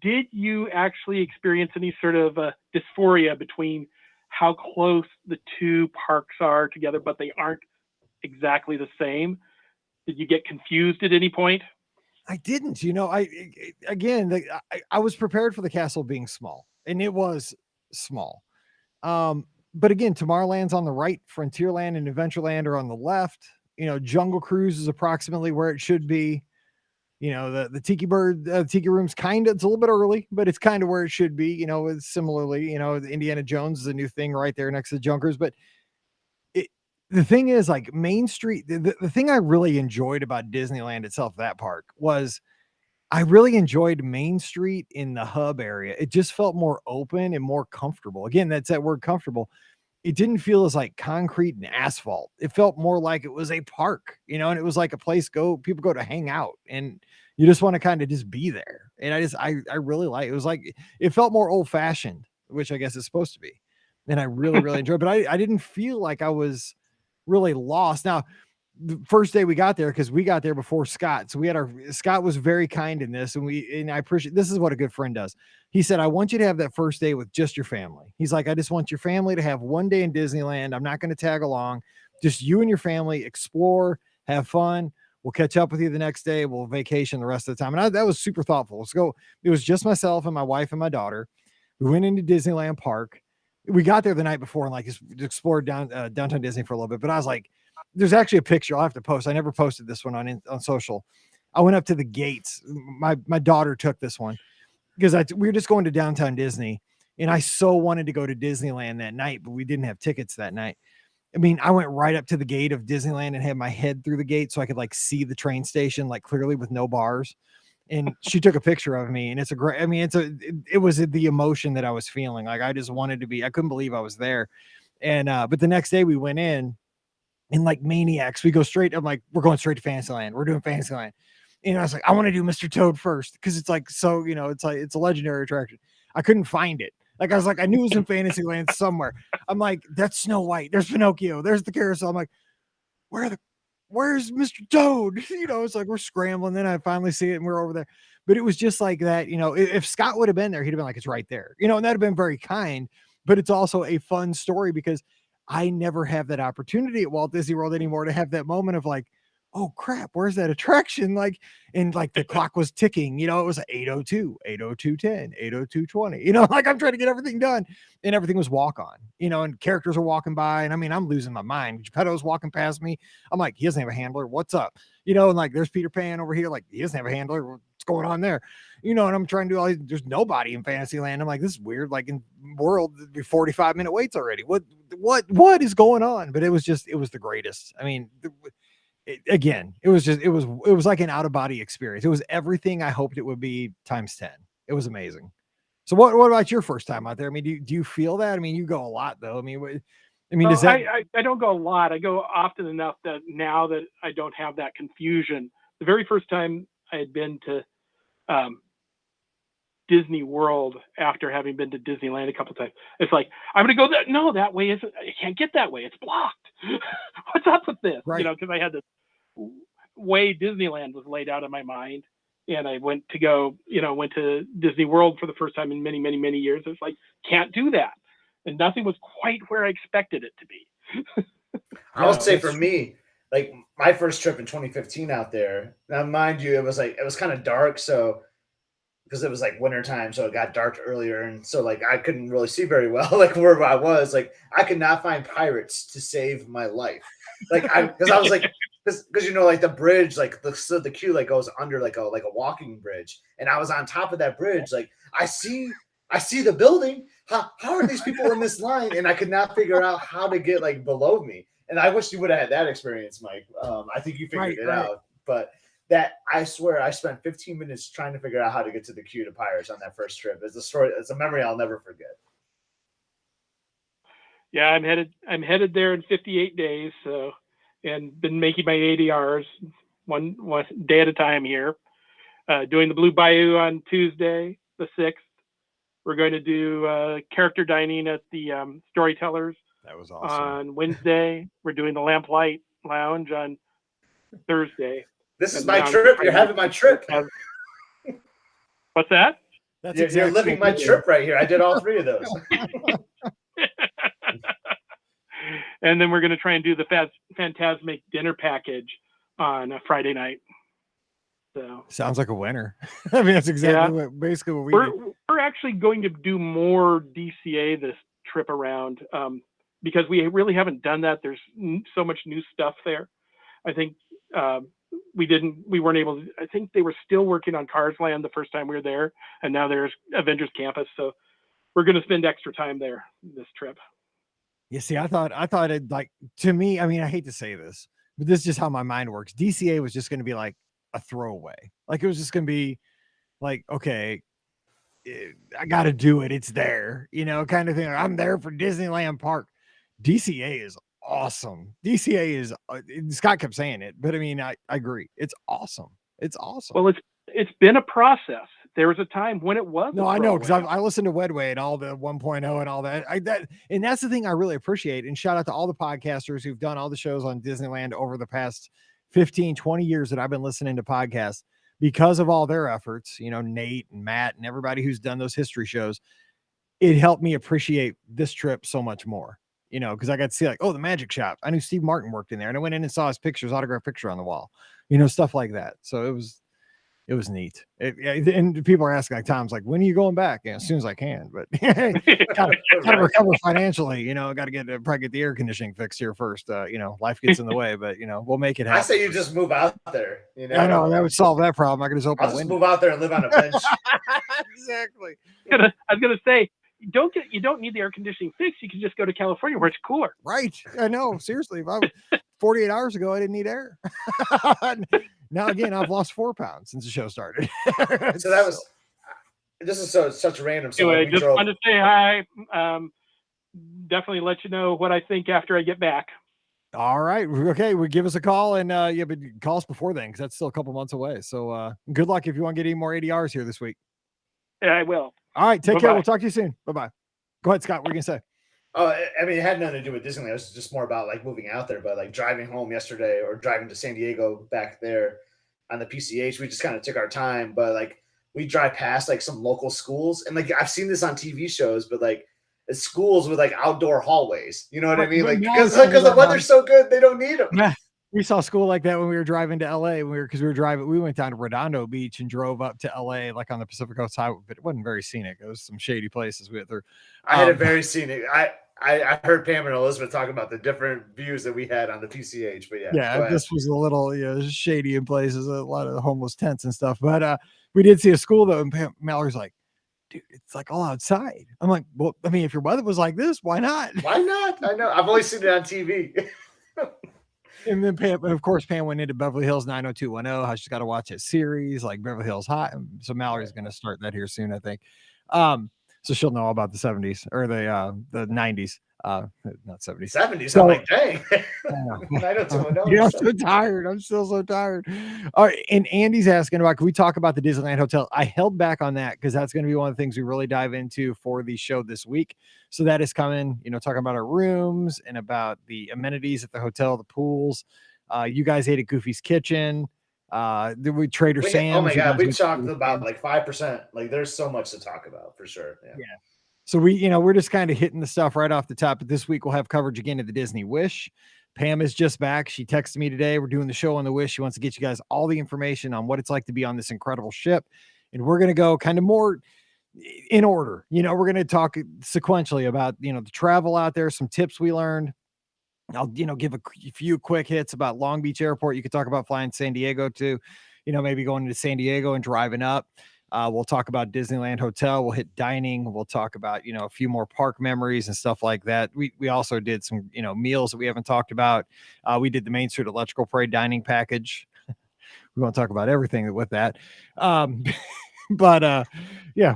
did you actually experience any sort of dysphoria between how close the two parks are together, but they aren't exactly the same? Did you get confused at any point? I didn't. I was prepared for the castle being small, and it was small. But again, Tomorrowland's on the right, Frontierland and Adventureland are on the left. Jungle Cruise is approximately where it should be. The Tiki Tiki Room's it's a little bit early, but it's kind of where it should be. It's similarly, the Indiana Jones is a new thing right there next to the Junkers. But the thing is, like Main Street, the thing I really enjoyed about Disneyland itself, that park, was I really enjoyed Main Street in the hub area. It just felt more open and more comfortable. Again, that's that word, comfortable. it didn't feel as like concrete and asphalt. It felt more like it was a park, you know, and it was like a place people go to hang out, and you just want to kind of just be there. And I really like, it was like, it felt more old fashioned, which I guess it's supposed to be. And I really, really enjoyed, but I didn't feel like I was really lost. Now, the first day we got there, because we got there before Scott. So Scott was very kind in this. And I appreciate, this is what a good friend does. He said, I want you to have that first day with just your family. He's like, I just want your family to have one day in Disneyland. I'm not going to tag along. Just you and your family, explore, have fun. We'll catch up with you the next day. We'll vacation the rest of the time. And that was super thoughtful. Let's go. It was just myself and my wife and my daughter. We went into Disneyland Park. We got there the night before and like explored downtown Disney for a little bit. But I was like, there's actually a picture I'll have to post. I never posted this one on social. I went up to the gates. My daughter took this one because we were just going to downtown Disney, and I so wanted to go to Disneyland that night, but we didn't have tickets that night. I mean, I went right up to the gate of Disneyland and had my head through the gate so I could like see the train station, like clearly with no bars. And she took a picture of me, and it was the emotion that I was feeling. Like I just wanted to be, I couldn't believe I was there. And, but the next day we went in, and like maniacs, we go straight. I'm like, we're going straight to Fantasyland. We're doing Fantasyland. And I was like, I want to do Mr. Toad first, because it's like, so, you know, it's like, it's a legendary attraction. I couldn't find it. Like, I was like, I knew it was in Fantasyland somewhere. I'm like, that's Snow White. There's Pinocchio. There's the carousel. I'm like, where's Mr. Toad? You know, it's like, we're scrambling. Then I finally see it and we're over there. But it was just like that. You know, if Scott would have been there, he'd have been like, it's right there, you know, and that'd have been very kind, but it's also a fun story because I never have that opportunity at Walt Disney World anymore to have that moment of like, oh crap, where's that attraction? Like, and like the clock was ticking, you know, it was 8:02, 8:02:10, 8:02:20, you know, like I'm trying to get everything done, and everything was walk on, you know, and characters are walking by. And I mean, I'm losing my mind. Geppetto's walking past me. I'm like, he doesn't have a handler. What's up? You know, and like, there's Peter Pan over here. Like, he doesn't have a handler. What's going on there? You know, and I'm trying to do all these, there's nobody in Fantasyland. I'm like, this is weird. Like in World, 45-minute waits already. What is going on? But it was the greatest. I mean, it was like an out of body experience. It was everything I hoped it would be times 10. It was amazing. So what about your first time out there? I mean, do you feel that? I mean, you go a lot though. I mean, does that? I don't go a lot. I go often enough that now that I don't have that confusion. The very first time I had been to Disney World after having been to Disneyland a couple of times, it's like, I'm going to go that. No, that way isn't. I can't get that way. It's blocked. What's up with this? Right. You know, because I had this way Disneyland was laid out in my mind, and I went to Disney World for the first time in many, many, many years. It's like, can't do that. And nothing was quite where I expected it to be. I would say for me, like my first trip in 2015 out there, now mind you, it was kind of dark. So, because it was like wintertime, so it got dark earlier. And so like, I couldn't really see very well, like wherever I was, like I could not find pirates to save my life. Like because I was like, because you know, like the bridge, like the queue like goes under like a walking bridge. And I was on top of that bridge. Like I see the building. How are these people in this line? And I could not figure out how to get like below me. And I wish you would have had that experience, Mike. I think you figured it out. But that, I swear, I spent 15 minutes trying to figure out how to get to the queue to Pirates on that first trip. It's a memory I'll never forget. Yeah, I'm headed there in 58 days. So, and been making my ADRs one day at a time here. Doing the Blue Bayou on Tuesday, the 6th. We're going to do character dining at the Storytellers. That was awesome. On Wednesday. We're doing the Lamplight Lounge on Thursday. This is my trip. You're having my trip. What's that? You're living my trip right here. I did all three of those. And then we're going to try and do the Fantasmic dinner package on a Friday night. So sounds like a winner. I mean, that's exactly what we do. We're actually going to do more DCA this trip around because we really haven't done that. There's so much new stuff there. I think we weren't able to. I think they were still working on Cars Land the first time we were there, and now there's Avengers Campus. So we're going to spend extra time there this trip. You see, I thought it, like, to me, I mean, I hate to say this, but this is just how my mind works. DCA was just going to be like a throwaway. Like it was just going to be like, okay, I got to do it. It's there, you know, kind of thing. I'm there for Disneyland Park. DCA is awesome. DCA is Scott kept saying it, but I mean, I agree. It's awesome. It's awesome. Well, it's been a process. There was a time when it was. No, I know, because I listened to Wedway and all the 1.0 and all that. And that's the thing I really appreciate. And shout out to all the podcasters who've done all the shows on Disneyland over the past 15, 20 years that I've been listening to podcasts. Because of all their efforts, you know, Nate and Matt and everybody who's done those history shows, it helped me appreciate this trip so much more. You know, because I got to see like, oh, the magic shop. I knew Steve Martin worked in there, and I went in and saw his autographed picture on the wall. You know, stuff like that. So it was neat. And people are asking, like, Tom's like, when are you going back? As soon as I can, but gotta recover financially. You know, got to probably get the air conditioning fixed here first. You know, life gets in the way, but you know, we'll make it happen. I say you just move out there. You know, I know that would solve that problem. I could just open I'll just move out there and live on a bench. Exactly. I was gonna say, you don't need the air conditioning fixed. You can just go to California where it's cooler. Right. I know. Seriously, if I was 48 hours ago, I didn't need air. Now again, I've lost 4 pounds since the show started. So that was. This is such random. So anyway, just wanted to say hi. Definitely let you know what I think after I get back. All right. Okay. Well, give us a call and but call us before then because that's still a couple months away. So good luck if you want to get any more ADRs here this week. Yeah, I will. All right. Take Bye-bye. care. We'll talk to you soon. Bye-bye. Go ahead, Scott. What are you going to say? Oh, I mean, it had nothing to do with Disneyland. It was just more about like moving out there, but like driving home yesterday or driving to San Diego back there on the PCH, we just kind of took our time, but like we drive past like some local schools and like, I've seen this on TV shows, but like it's schools with like outdoor hallways, you know what I mean? Like, because the weather's so good, they don't need them. Yeah. We saw school like that when we were driving to LA. We went down to Redondo Beach and drove up to LA, like on the Pacific Coast Highway, but it wasn't very scenic. It was some shady places we went through. I had a very scenic. I heard Pam and Elizabeth talking about the different views that we had on the PCH, but yeah, this was a little shady in places, a lot of homeless tents and stuff. But we did see a school though, and Mallory's like, dude, it's like all outside. I'm like, well, I mean, if your weather was like this, why not? Why not? I know. I've only seen it on TV. And then Pam went into Beverly Hills 90210, how she's got to watch a series like Beverly Hills High. So Mallory's going to start that here soon, I think. So she'll know all about the 70s or the 90s. Not 70s. 70s. So, I'm like, dang. 90210. I'm so tired. I'm still so tired. All right. And Andy's asking about, can we talk about the Disneyland Hotel? I held back on that because that's going to be one of the things we really dive into for the show this week. So that is coming, talking about our rooms and about the amenities at the hotel, the pools. You guys ate at Goofy's Kitchen. We Trader Sam's. Oh my God. We talked about like 5%. Like there's so much to talk about for sure. Yeah. So we're just kind of hitting the stuff right off the top. But this week we'll have coverage again at the Disney Wish. Pam is just back. She texted me today. We're doing the show on the Wish. She wants to get you guys all the information on what it's like to be on this incredible ship. And we're going to go kind of more in order. We're going to talk sequentially about, the travel out there, some tips we learned. I'll, give a few quick hits about Long Beach Airport. You could talk about flying San Diego too, maybe going to San Diego and driving up. We'll talk about Disneyland Hotel. We'll hit dining. We'll talk about, a few more park memories and stuff like that. We also did some, meals that we haven't talked about. We did the Main Street Electrical Parade dining package. We won't talk about everything with that. But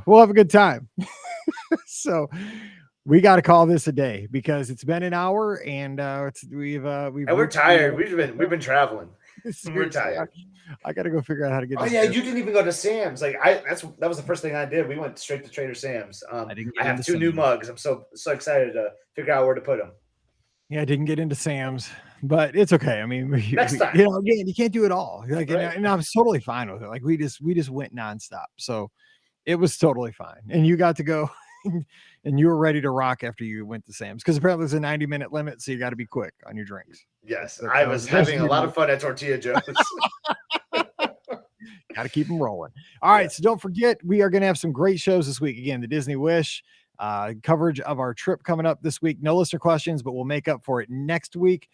we'll have a good time. So we got to call this a day because it's been an hour and we're tired. We've been traveling. We're tired. I got to go figure out how to get. Oh yeah, you didn't even go to Sam's. Like that was the first thing I did. We went straight to Trader Sam's. I have 2 new mugs. I'm so excited to figure out where to put them. Yeah, I didn't get into Sam's, but it's okay. I mean, next time, again, you can't do it all. Like, right. and I was totally fine with it. Like we just went nonstop, so it was totally fine. And you got to go, and you were ready to rock after you went to Sam's because apparently there's a 90-minute limit, so you got to be quick on your drinks. Yes, I was having a lot of fun at Tortilla Joe's. Got to keep them rolling. All right, so don't forget, we are going to have some great shows this week. Again, the Disney Wish coverage of our trip coming up this week. No listener questions, but we'll make up for it next week.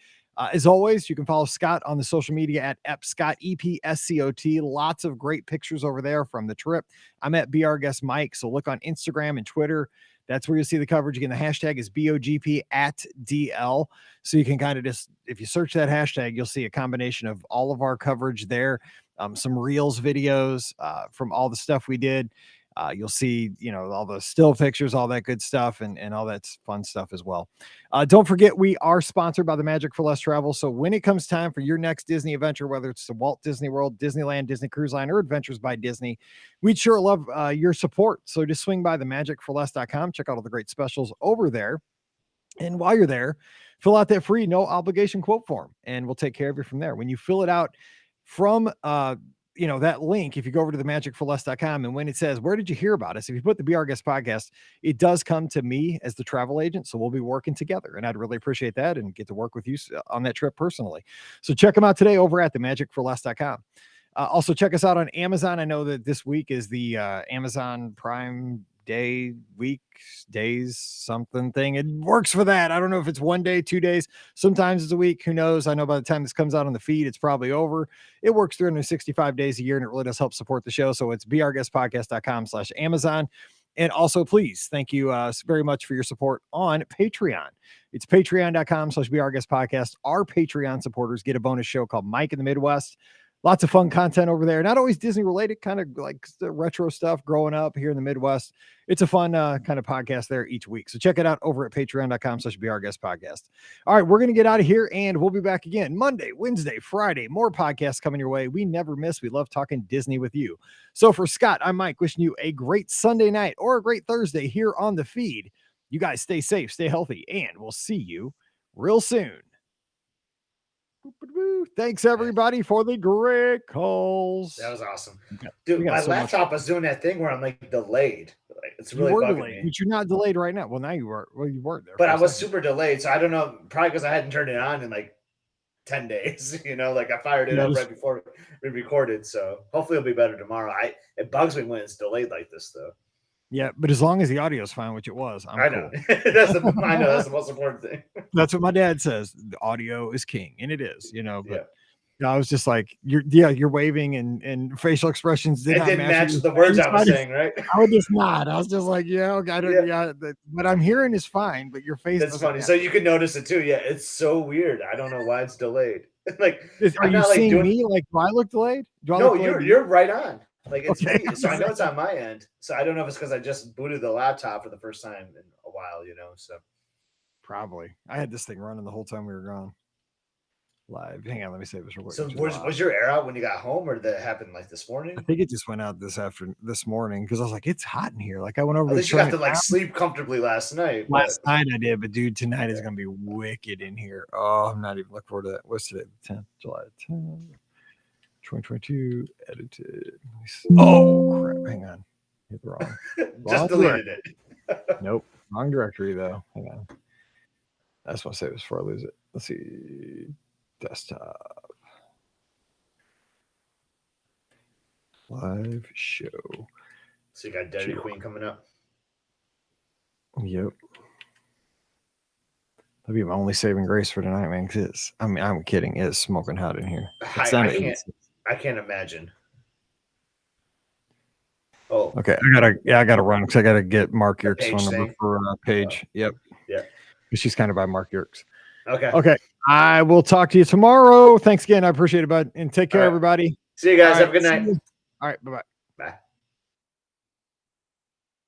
As always, you can follow Scott on the social media at @EpScott, EPSCOT. Lots of great pictures over there from the trip. I'm at BRGuestMike, so look on Instagram and Twitter. That's where you'll see the coverage. Again, the hashtag is BOGP@DL. So you can kind of just, if you search that hashtag, you'll see a combination of all of our coverage there. Some Reels videos from all the stuff we did. You'll see, all the still pictures, all that good stuff, and all that fun stuff as well. Don't forget, we are sponsored by the Magic for Less Travel. So when it comes time for your next Disney adventure, whether it's the Walt Disney World, Disneyland, Disney Cruise Line, or Adventures by Disney, we'd sure love your support. So just swing by themagicforless.com, check out all the great specials over there. And while you're there, fill out that free no obligation quote form, and we'll take care of you from there. When you fill it out from that link, if you go over to themagicforless.com, and when it says, where did you hear about us? If you put the Be Our Guest podcast, it does come to me as the travel agent. So we'll be working together, and I'd really appreciate that and get to work with you on that trip personally. So check them out today over at themagicforless.com. Also check us out on Amazon. I know that this week is the Amazon Prime Day, week, days, something thing. It works for that. I don't know if it's 1 day, 2 days. Sometimes it's a week. Who knows? I know by the time this comes out on the feed, it's probably over. It works 365 days a year, and it really does help support the show. So it's beourguestpodcast.com/Amazon. And also, please, thank you very much for your support on Patreon. It's patreon.com/beourguestpodcast. Our Patreon supporters get a bonus show called Mike in the Midwest. Lots of fun content over there. Not always Disney related, kind of like the retro stuff growing up here in the Midwest. It's a fun kind of podcast there each week. So check it out over at patreon.com/beourguestpodcast. All right, we're going to get out of here, and we'll be back again Monday, Wednesday, Friday. More podcasts coming your way. We never miss. We love talking Disney with you. So for Scott, I'm Mike, wishing you a great Sunday night or a great Thursday here on the feed. You guys stay safe, stay healthy, and we'll see you real soon. Thanks everybody for the great calls. That was awesome, dude. My laptop was doing that thing where I'm like delayed. Like, it's really bugging me. But you're not delayed right now. Well, now you were. Well, you weren't there. But I was super delayed, so I don't know. Probably because I hadn't turned it on in like 10 days. Like I fired it up right before we recorded. So hopefully it'll be better tomorrow. It bugs me when it's delayed like this, though. Yeah, but as long as the audio is fine, which it was, I know. Cool. I know that's the most important thing. That's what my dad says. The audio is king, and it is. But I was just like, you're waving and facial expressions didn't match the words I was saying, right? I would just nod. I was just like, what I'm hearing is fine, but your face. That's funny. So you can notice it too. Yeah, it's so weird. I don't know why it's delayed. Like, are you seeing me? Like, do I look delayed? No, you're right on. Like it's me, so I know it's on my end. So I don't know if it's because I just booted the laptop for the first time in a while, So probably I had this thing running the whole time we were gone live. Hang on, let me save this real quick. So was your air out when you got home, or did that happen like this morning? I think it just went out this morning because I was like, it's hot in here. Like I went over. At least you got to sleep comfortably last night. Last night I did, but dude, tonight is gonna be wicked in here. Oh, I'm not even looking forward to that. What's today? The 10th, July 10th. 2022 edited. Oh crap! Hang on, hit the wrong. Just deleted it. Nope, wrong directory though. Hang on. I just want to save this before I lose it. Let's see, desktop, live show. So you got Dairy Queen coming up. Yep. That'd be my only saving grace for tonight, man. Because I'm kidding. It's smoking hot in here. I can't imagine. Oh, okay. I gotta run because I gotta get Mark Yerk's phone number for Paige. Yep. Yeah. She's kind of by Mark Yerk's. Okay. I will talk to you tomorrow. Thanks again. I appreciate it, bud. And take care, everybody. See you guys. Have a good night. All right. Bye-bye.